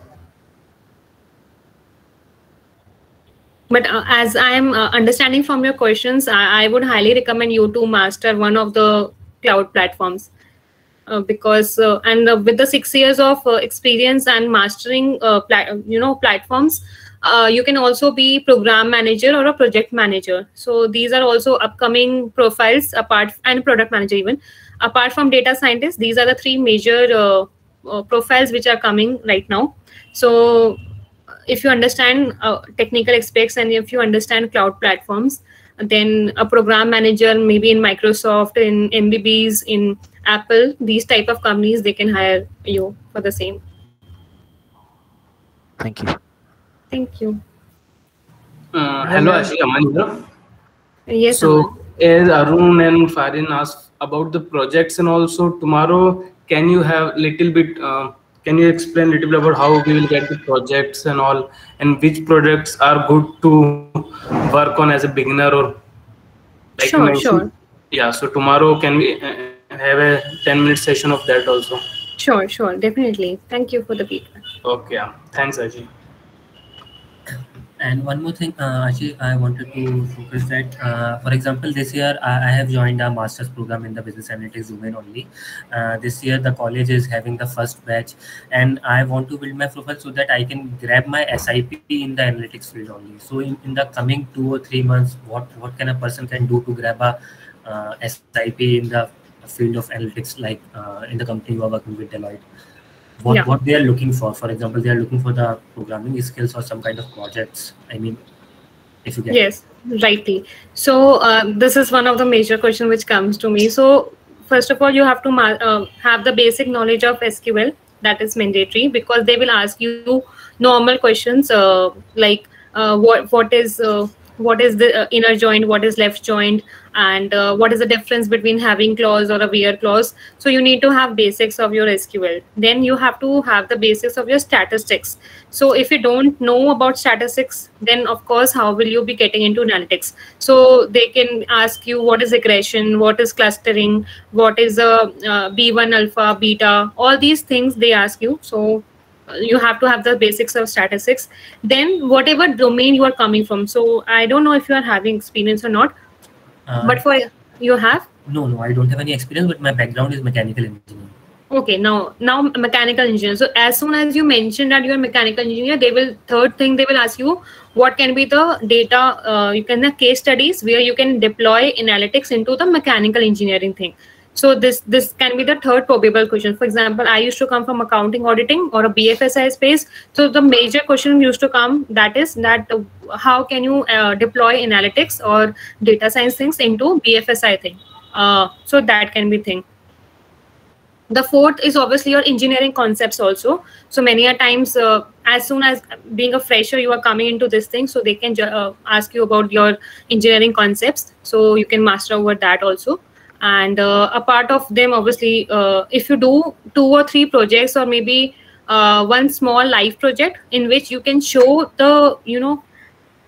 Speaker 2: But as I am understanding from your questions, I would highly recommend you to master one of the cloud platforms. Because with the 6 years of experience and mastering platforms, you can also be program manager or a project manager. So these are also upcoming profiles and product manager even. Apart from data scientist, these are the three major profiles which are coming right now. So if you understand technical aspects and if you understand cloud platforms, then a program manager maybe in Microsoft, in MBBs, in Apple, these type of companies, they can hire you for the same.
Speaker 3: Thank you.
Speaker 2: Thank you.
Speaker 9: Hello, Ashish, Aman here.
Speaker 2: Yes.
Speaker 9: So as Arun and Farin asked about the projects and also tomorrow, can you have little bit? Can you explain a little bit about how we will get the projects and all, and which projects are good to work on as a beginner or like you mentioned?
Speaker 2: Sure.
Speaker 9: Yeah. So tomorrow, can we have a 10-minute session of that also?
Speaker 2: Sure, definitely. Thank you for the feedback.
Speaker 9: Okay. Thanks, Ajay.
Speaker 7: And one more thing, Ajay, I wanted to focus that, for example, this year I have joined a master's program in the business analytics domain only. This year the college is having the first batch, and I want to build my profile so that I can grab my SIP in the analytics field only. So in the coming 2 or 3 months, what can a person can do to grab a SIP in the field of analytics, like in the company you are working with, Deloitte? What they are looking for example, they are looking for the programming skills or some kind of projects. I mean, if you get
Speaker 2: yes, rightly. So this is one of the major questions which comes to me. So first of all, you have to have the basic knowledge of SQL. That is mandatory, because they will ask you normal questions like what is the inner joint, what is left joint, and what is the difference between having clause or a where clause. So you need to have basics of your SQL. Then you have to have the basics of your statistics. So if you don't know about statistics, then of course how will you be getting into analytics? So they can ask you what is regression, what is clustering, what is a B1 alpha, beta, all these things they ask you. So you have to have the basics of statistics. Then whatever domain you are coming from. So I don't know if you are having experience or not, but for you have?
Speaker 7: No, I don't have any experience, but my background is mechanical engineering.
Speaker 2: Okay, now mechanical engineer. So as soon as you mention that you are mechanical engineer, third thing they will ask you what can be the data, you can have case studies where you can deploy analytics into the mechanical engineering thing. So this can be the third probable question. For example, I used to come from accounting auditing or a BFSI space. So the major question used to come that how can you deploy analytics or data science things into BFSI thing. So that can be thing. The fourth is obviously your engineering concepts also. So many a times, as soon as being a fresher, you are coming into this thing, so they can ask you about your engineering concepts. So you can master over that also. And a part of them, obviously, if you do 2 or 3 projects or maybe one small live project in which you can show the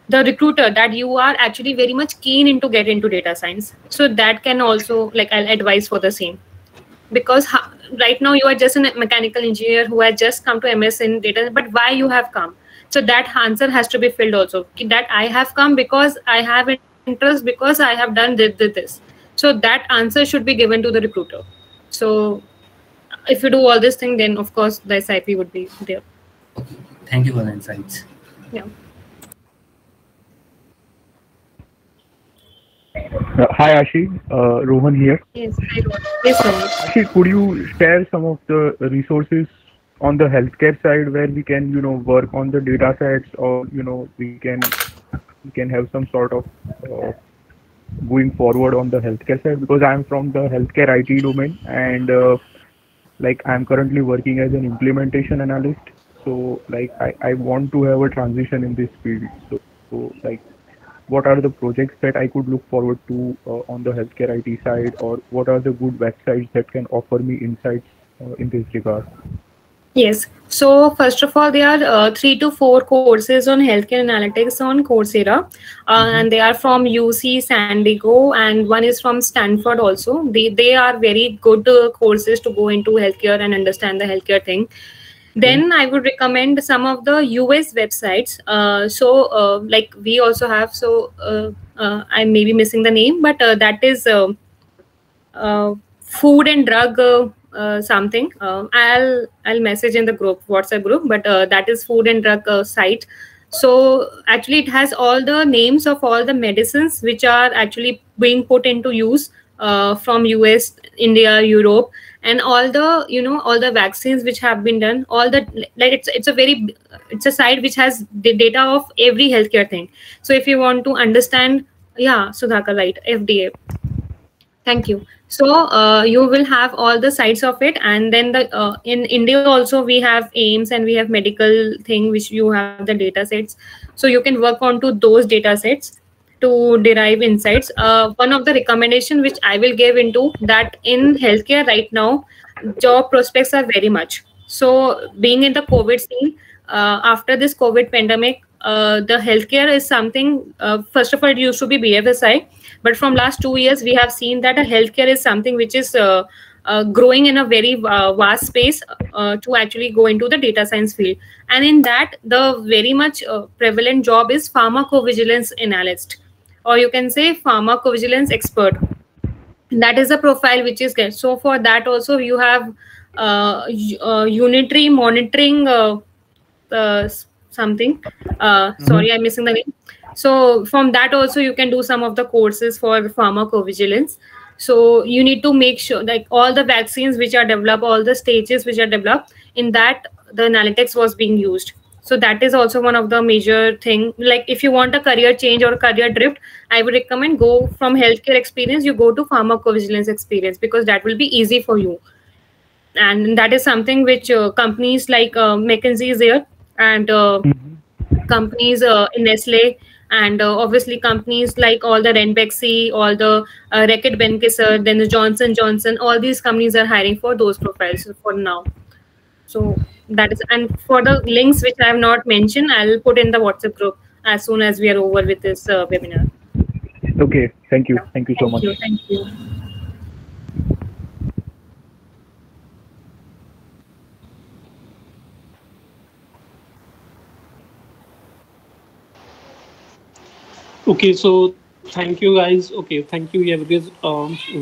Speaker 2: the recruiter that you are actually very much keen into get into data science. So that can also, like, I'll advise for the same, because right now you are just a mechanical engineer who has just come to MS in data, but why you have come? So that answer has to be filled also, that I have come because I have interest, because I have done this. So that answer should be given to the recruiter. So if you do all this thing, then of course the SIP would be there.
Speaker 7: Thank you for the insights.
Speaker 2: Yeah.
Speaker 5: Hi Ashi, Rohan here.
Speaker 2: Yes, yes, Rohan.
Speaker 5: Ashi, could you share some of the resources on the healthcare side where we can, work on the data sets, or we can have some sort of going forward on the healthcare side, because I'm from the healthcare IT domain, and like I'm currently working as an implementation analyst. So like I want to have a transition in this field. So like, what are the projects that I could look forward to on the healthcare IT side, or what are the good websites that can offer me insights in this regard?
Speaker 2: Yes. So first of all, there are 3 to 4 courses on healthcare analytics on Coursera, and they are from UC San Diego, and one is from Stanford also. They are very good courses to go into healthcare and understand the healthcare thing. Then I would recommend some of the US websites. Like we also have, I may be missing the name, but that is Food and Drug something. I'll message in the group, WhatsApp group, but that is Food and Drug site. So actually it has all the names of all the medicines which are actually being put into use from US, India, Europe, and all the all the vaccines which have been done. All the, like, it's a site which has the data of every healthcare thing. So if you want to understand, yeah, Sudhakar, right, FDA. Thank you. So you will have all the sites of it, and then the in India also we have AIMS and we have medical thing which you have the data sets. So you can work on to those data sets to derive insights. One of the recommendation which I will give into that, in healthcare right now, job prospects are very much. So being in the COVID scene, after this COVID pandemic, the healthcare is something, first of all, it used to be BFSI, but from last 2 years, we have seen that a healthcare is something which is growing in a very vast space to actually go into the data science field. And in that, the very much prevalent job is pharmacovigilance analyst, or you can say pharmacovigilance expert. That is a profile which is there. So for that also you have unitary monitoring something. Sorry, I'm missing the name. So from that also you can do some of the courses for pharmacovigilance. So you need to make sure, like, all the vaccines which are developed, all the stages which are developed, in that the analytics was being used. So that is also one of the major thing. Like if you want a career change or career drift, I would recommend go from healthcare experience, you go to pharmacovigilance experience, because that will be easy for you. And that is something which companies like McKinsey is there, and companies in Nestle, and obviously companies like all the Ranbaxy, all the Reckitt Benckiser, then the Johnson Johnson, all these companies are hiring for those profiles for now. So that is, and for the links which I have not mentioned, I'll put in the WhatsApp group as soon as we are over with this webinar.
Speaker 5: Okay, thank you. Thank you so much.
Speaker 2: Thank you.
Speaker 4: Okay, so thank you guys. Okay, thank you. You have raised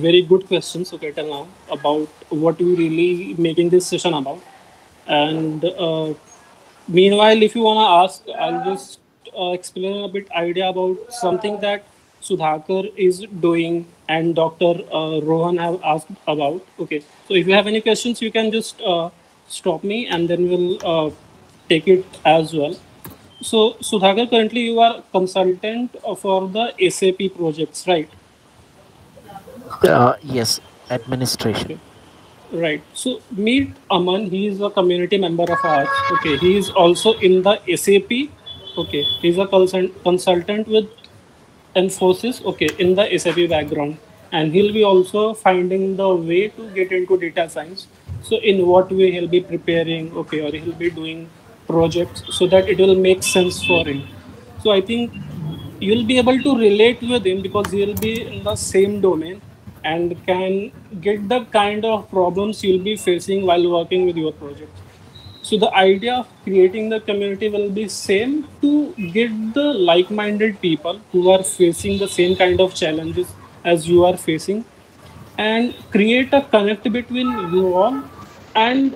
Speaker 4: very good questions. Okay, till now about what we really making this session about. And meanwhile, if you wanna ask, I'll just explain a bit idea about something that Sudhakar is doing and Dr. Rohan have asked about. Okay, so if you have any questions, you can just stop me, and then we'll take it as well. So, Sudhakar, currently you are consultant for the SAP projects, right?
Speaker 3: Yes, administration.
Speaker 4: Okay. Right. So, meet Aman. He is a community member of ours. Okay. He is also in the SAP. Okay. He's a consultant with Infosys. Okay. In the SAP background. And he'll be also finding the way to get into data science. So in what way he'll be preparing, okay, or he'll be doing projects so that it will make sense for him. So I think you'll be able to relate with him because he'll be in the same domain and can get the kind of problems you'll be facing while working with your project. So the idea of creating the community will be same to get the like-minded people who are facing the same kind of challenges as you are facing and create a connect between you all and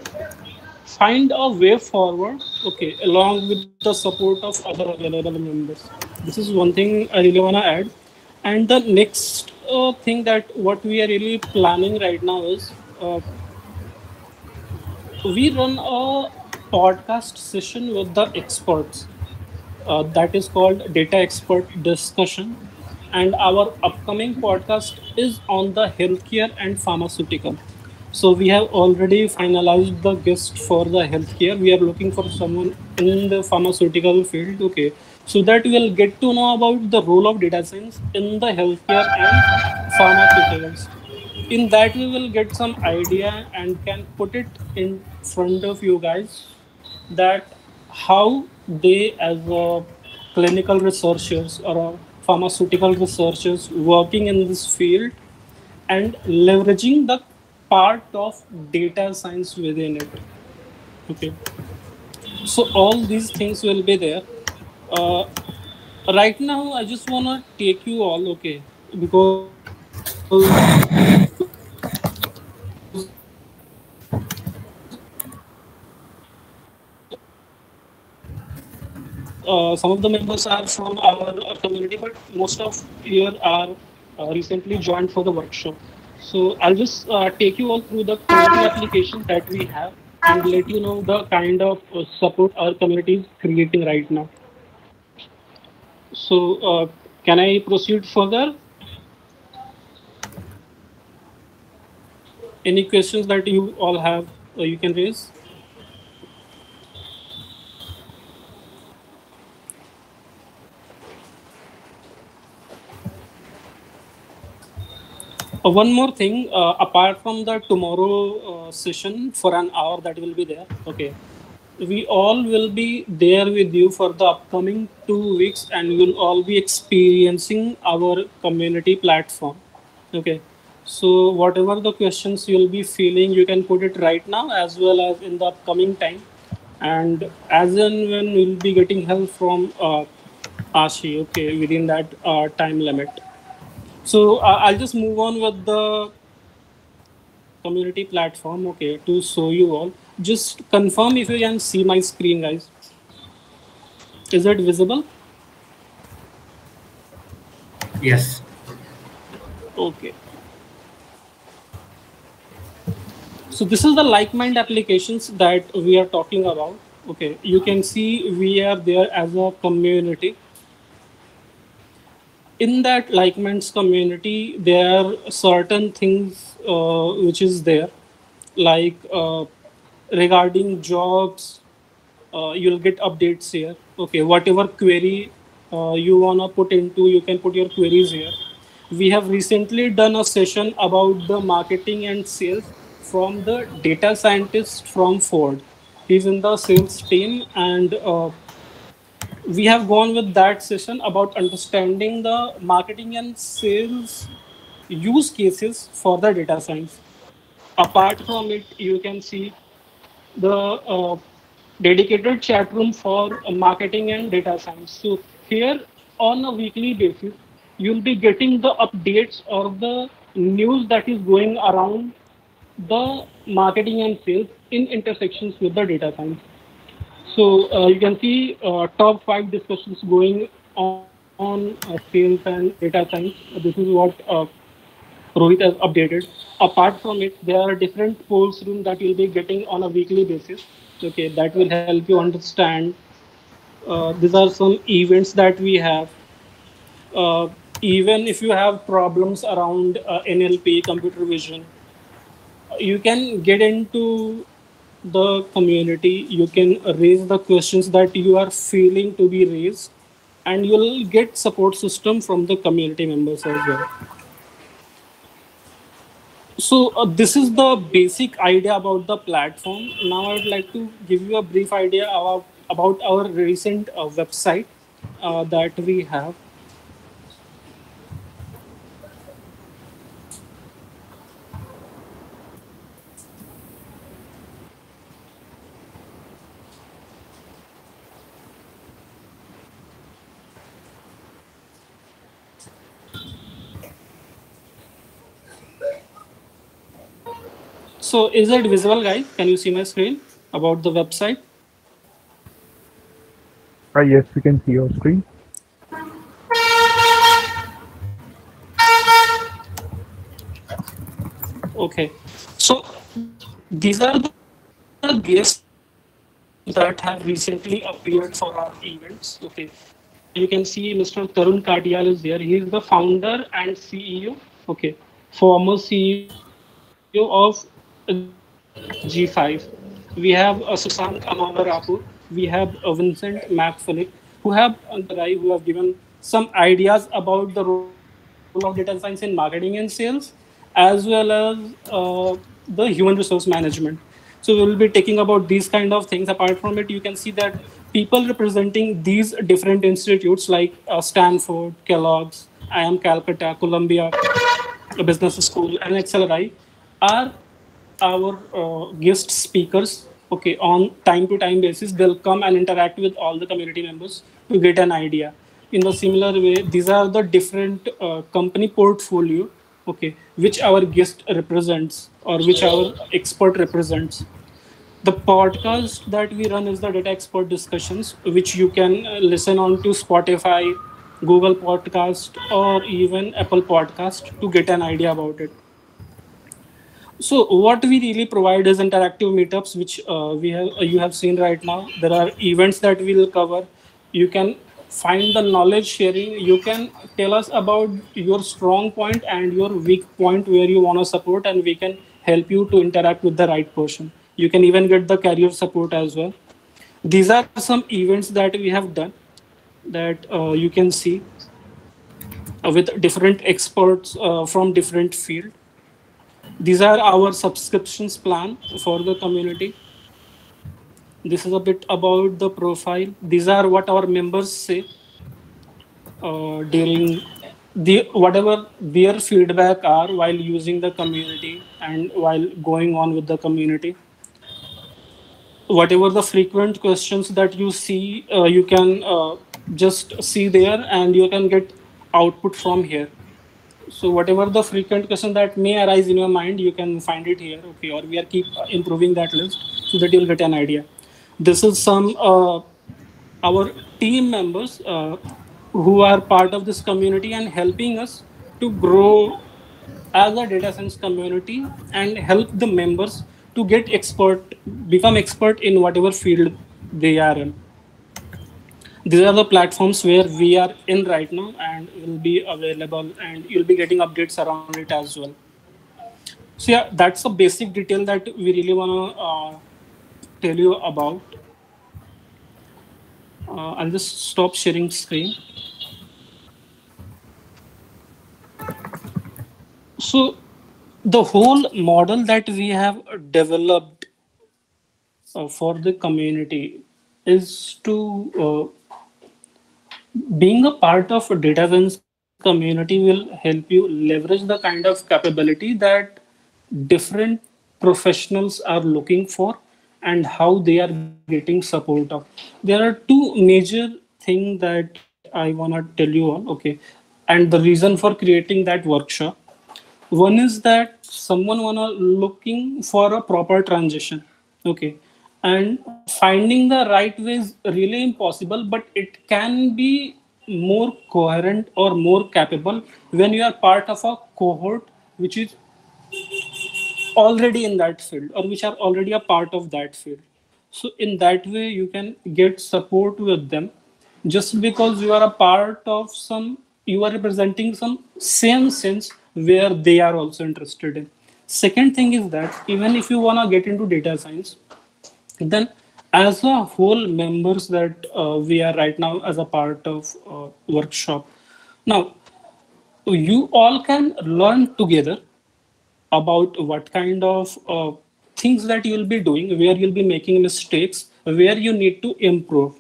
Speaker 4: find a way forward, okay, along with the support of other available members. This is one thing I really want to add. And the next thing that what we are really planning right now is we run a podcast session with the experts that is called Data Expert Discussion. And our upcoming podcast is on the healthcare and pharmaceutical. So we have already finalized the guest for the healthcare. We are looking for someone in the pharmaceutical field, okay, so that we will get to know about the role of data science in the healthcare and pharmaceuticals. In that, we will get some idea and can put it in front of you guys that how they as a clinical researchers or a pharmaceutical researchers working in this field and leveraging the part of data science within it. Okay, so all these things will be there. uh, right now I just want to take you all, okay, because some of the members are from our community, but most of here are recently joined for the workshop. So I'll just take you all through the community application that we have and let you know the kind of support our community is creating right now. So can I proceed further? Any questions that you all have, you can raise. One more thing, apart from the tomorrow session for an hour that will be there, okay, we all will be there with you for the upcoming 2 weeks and you'll all be experiencing our community platform. Okay, so whatever the questions you'll be feeling, you can put it right now as well as in the upcoming time. And as and when we'll be getting help from Ashi, okay, within that time limit. So I'll just move on with the community platform, okay, to show you all. Just confirm if you can see my screen, guys. Is it visible?
Speaker 7: Yes.
Speaker 4: Okay. So this is the like-mind applications that we are talking about. Okay, you can see we are there as a community. In that like-minds community, there are certain things which is there, like regarding jobs, you'll get updates here. Okay, whatever query you wanna put into, you can put your queries here. We have recently done a session about the marketing and sales from the data scientist from Ford. He's in the sales team, and we have gone with that session about understanding the marketing and sales use cases for the data science. Apart from it, you can see the dedicated chat room for marketing and data science. So here on a weekly basis, you'll be getting the updates or the news that is going around the marketing and sales in intersections with the data science. So you can see top 5 discussions going on sales and data science. This is what Rohit has updated. Apart from it, there are different polls room that you'll be getting on a weekly basis. Okay, that will help you understand. These are some events that we have. Even if you have problems around NLP, computer vision, you can get into the community. You can raise the questions that you are feeling to be raised, and you'll get support system from the community members as well. So this is the basic idea about the platform. Now I would like to give you a brief idea about our recent website that we have. So is it visible, guys? Can you see my screen about the website?
Speaker 5: Yes, we can see your screen.
Speaker 4: Okay. So these are the guests that have recently appeared for our events. Okay. You can see Mr. Tarun Katyal is there. He is the founder and CEO. Okay. Former CEO of G5. We have Susank Amawar Rapu. We have Vincent McPhilip, who have the guy who have given some ideas about the role of data science in marketing and sales, as well as the human resource management. So we will be taking about these kind of things. Apart from it, you can see that people representing these different institutes like Stanford, Kellogg's, IIM Calcutta, Columbia Business School, and XLRI are our guest speakers. Okay, on time-to-time basis, they'll come and interact with all the community members to get an idea. In the similar way, these are the different company portfolio, okay, which our guest represents or which our expert represents. The podcast that we run is the Data Expert Discussions, which you can listen on to Spotify, Google Podcast, or even Apple Podcast to get an idea about it. So what we really provide is interactive meetups, which we have you have seen right now. There are events that we will cover. You can find the knowledge sharing. You can tell us about your strong point and your weak point where you want to support, and we can help you to interact with the right person. You can even get the career support as well. These are some events that we have done that you can see with different experts from different field. These are our subscriptions plan for the community. This is a bit about the profile. These are what our members say during the whatever their feedback are while using the community and while going on with the community. Whatever the frequent questions that you see, you can just see there and you can get output from here. So whatever the frequent question that may arise in your mind, you can find it here. Okay, or we are keep improving that list so that you'll get an idea. This is some our team members who are part of this community and helping us to grow as a data science community and help the members to get become expert in whatever field they are in. These are the platforms where we are in right now and will be available, and you'll be getting updates around it as well. So yeah, that's the basic detail that we really want to tell you about. I'll just stop sharing screen. So the whole model that we have developed for the community is to being a part of a data science community will help you leverage the kind of capability that different professionals are looking for and how they are getting support of. There are two major things that I want to tell you all, okay, and the reason for creating that workshop. One is that someone wanna looking for a proper transition, okay, and finding the right way is really impossible, but it can be more coherent or more capable when you are part of a cohort which is already in that field or which are already a part of that field. So in that way, you can get support with them just because you are a part of some, you are representing some same sense where they are also interested in. Second thing is that even if you want to get into data science, then as a whole members that we are right now as a part of workshop. Now, you all can learn together about what kind of things that you'll be doing, where you'll be making mistakes, where you need to improve.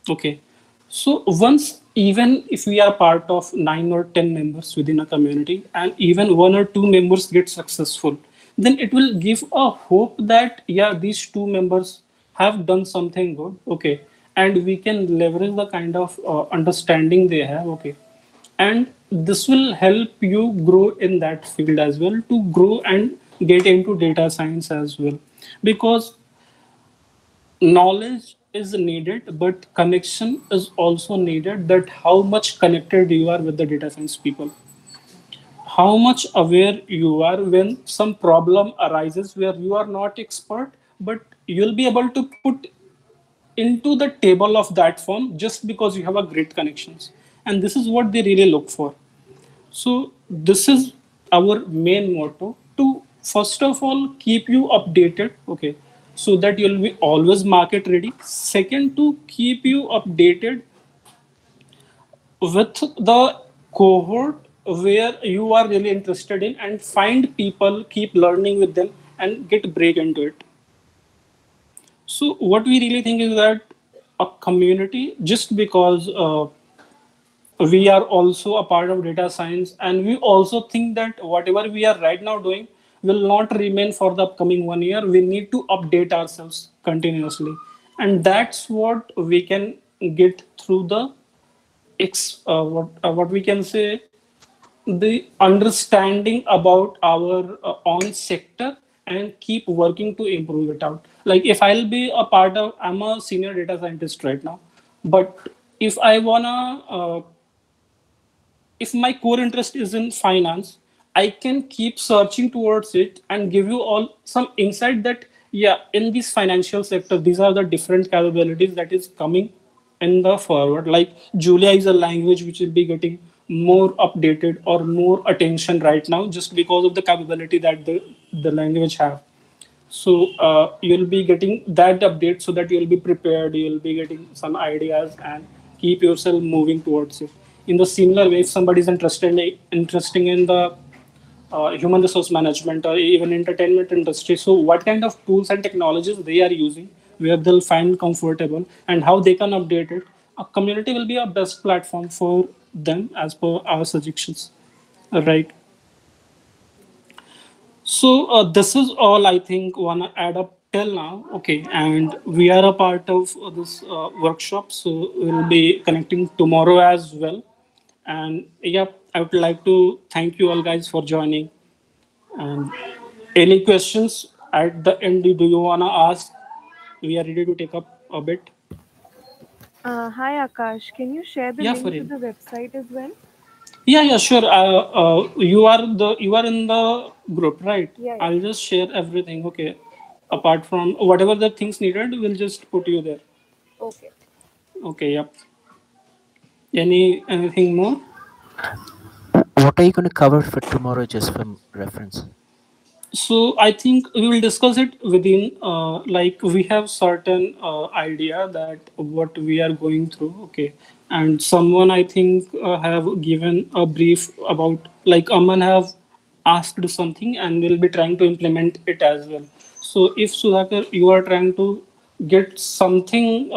Speaker 4: Okay. So once, even if we are part of 9 or 10 members within a community, and even 1 or 2 members get successful, then it will give a hope that, yeah, these 2 members have done something good. Okay. And we can leverage the kind of understanding they have. Okay. And this will help you grow in that field as well, to grow and get into data science as well. Because knowledge is needed, but connection is also needed, that how much connected you are with the data science people, how much aware you are when some problem arises where you are not expert, but you'll be able to put into the table of that firm just because you have a great connections. And this is what they really look for. So this is our main motto, to first of all keep you updated, okay, so that you'll be always market ready. Second, to keep you updated with the cohort where you are really interested in, and find people, keep learning with them, and get break into it. So what we really think is that a community, just because we are also a part of data science, and we also think that whatever we are right now doing will not remain for the upcoming 1 year. We need to update ourselves continuously, and that's what we can get through the what we can say, the understanding about our own sector, and keep working to improve it out. Like if I'll be a part of, I'm a senior data scientist right now, but if I wanna if my core interest is in finance, I can keep searching towards it and give you all some insight that, yeah, in this financial sector, these are the different capabilities that is coming in the forward. Like Julia is a language which will be getting more updated or more attention right now, just because of the capability that the language have. So you'll be getting that update, so that you'll be prepared, you'll be getting some ideas, and keep yourself moving towards it. In the similar way, if somebody is interesting in the human resource management or even entertainment industry, so what kind of tools and technologies they are using, where they'll find comfortable, and how they can update it, a community will be a best platform for them as per our suggestions, right? So this is all I think wanna add up till now. Okay, and we are a part of this workshop, so we'll be connecting tomorrow as well. And yeah, I would like to thank you all guys for joining. And any questions at the end? Do you wanna ask? We are ready to take up a bit.
Speaker 6: Hi Akash, can you share the
Speaker 4: Yeah,
Speaker 6: link to
Speaker 4: Farid.
Speaker 6: the website as well?
Speaker 4: Yeah, sure. You are in the group, right?
Speaker 6: Yeah, yeah.
Speaker 4: I'll just share everything. Okay. Apart from whatever the things needed, we'll just put you there.
Speaker 6: Okay.
Speaker 4: Okay. Yep. Anything more?
Speaker 3: What are you going to cover for tomorrow, just for reference?
Speaker 4: So I think we will discuss it within like we have certain idea that what we are going through. Okay. And someone I think have given a brief about, like Aman have asked something, and we'll be trying to implement it as well. So if Sudhakar, you are trying to get something,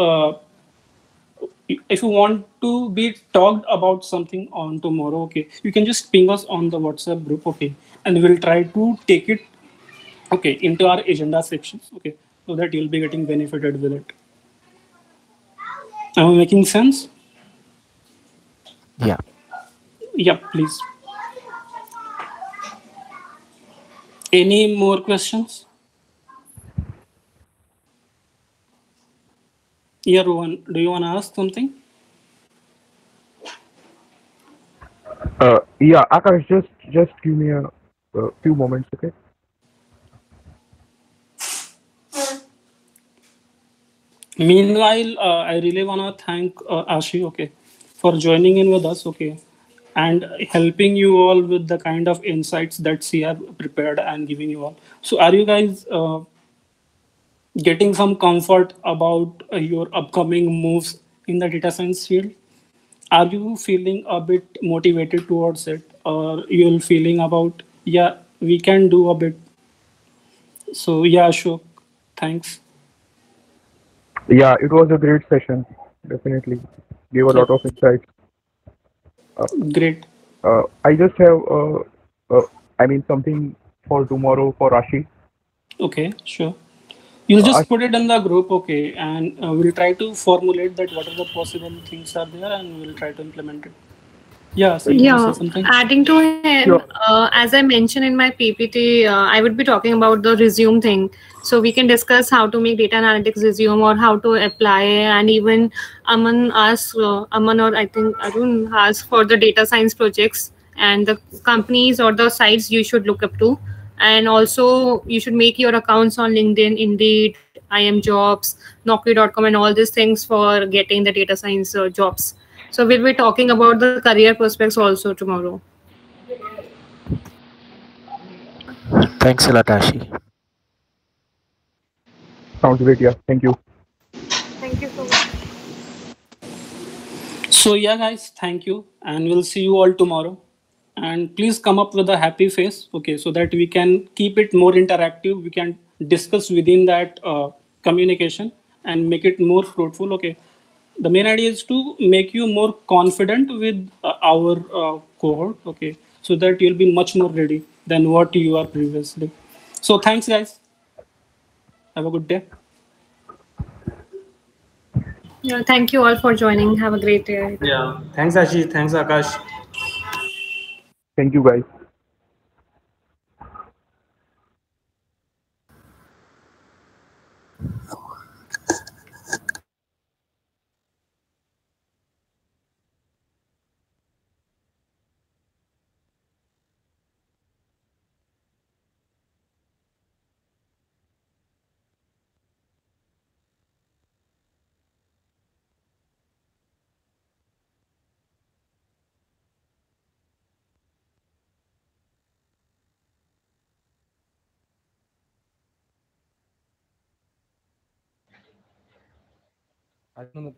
Speaker 4: if you want to be talked about something on tomorrow, okay, you can just ping us on the WhatsApp group, okay, and we'll try to take it, okay, into our agenda sections, okay, so that you'll be getting benefited with it. Am I making sense?
Speaker 3: Yeah.
Speaker 4: Yeah, please. Any more questions? Yeah, Rohan, do you want to ask something?
Speaker 5: Yeah, Akash, just give me a few moments, okay?
Speaker 4: Meanwhile, I really want to thank Ashi, okay, for joining in with us, okay, and helping you all with the kind of insights that she have prepared and giving you all. So, are you guys getting some comfort about your upcoming moves in the data science field? Are you feeling a bit motivated towards it, or you're feeling about, yeah, we can do a bit. So yeah, Ashok, thanks.
Speaker 5: Yeah, it was a great session. Definitely gave a
Speaker 4: Yeah,
Speaker 5: lot of insights. Uh,
Speaker 4: great.
Speaker 5: I just have, I mean, something for tomorrow for Rashi.
Speaker 4: Okay, sure. You'll
Speaker 5: Ash,
Speaker 4: just put it in the group, okay, and we'll try to formulate that what are the possible things are there, and we'll try to implement it. Yeah, so you want to say
Speaker 2: Yeah,
Speaker 4: something?
Speaker 2: adding to him,
Speaker 5: sure.
Speaker 2: as I mentioned in my PPT, I would be talking about the resume thing. So we can discuss how to make data analytics resume or how to apply. And even Aman or I think Arun asked for the data science projects and the companies or the sites you should look up to. And also, you should make your accounts on LinkedIn, Indeed, IM Jobs, Naukri.com, and all these things for getting the data science jobs. So we'll be talking about the career prospects also tomorrow.
Speaker 3: Thanks a lot, Ashi.
Speaker 5: Sounds great. Yeah, thank you.
Speaker 6: Thank you so much.
Speaker 4: So yeah, guys, thank you, and we'll see you all tomorrow. And please come up with a happy face, okay, so that we can keep it more interactive. We can discuss within that communication and make it more fruitful, okay. The main idea is to make you more confident with our cohort, okay, so that you'll be much more ready than what you are previously. So thanks, guys. Have a good day.
Speaker 2: Yeah, thank you all for joining. Have a great day.
Speaker 9: Yeah. Thanks, Ashi. Thanks, Akash.
Speaker 5: Thank you, guys.
Speaker 8: I don't know.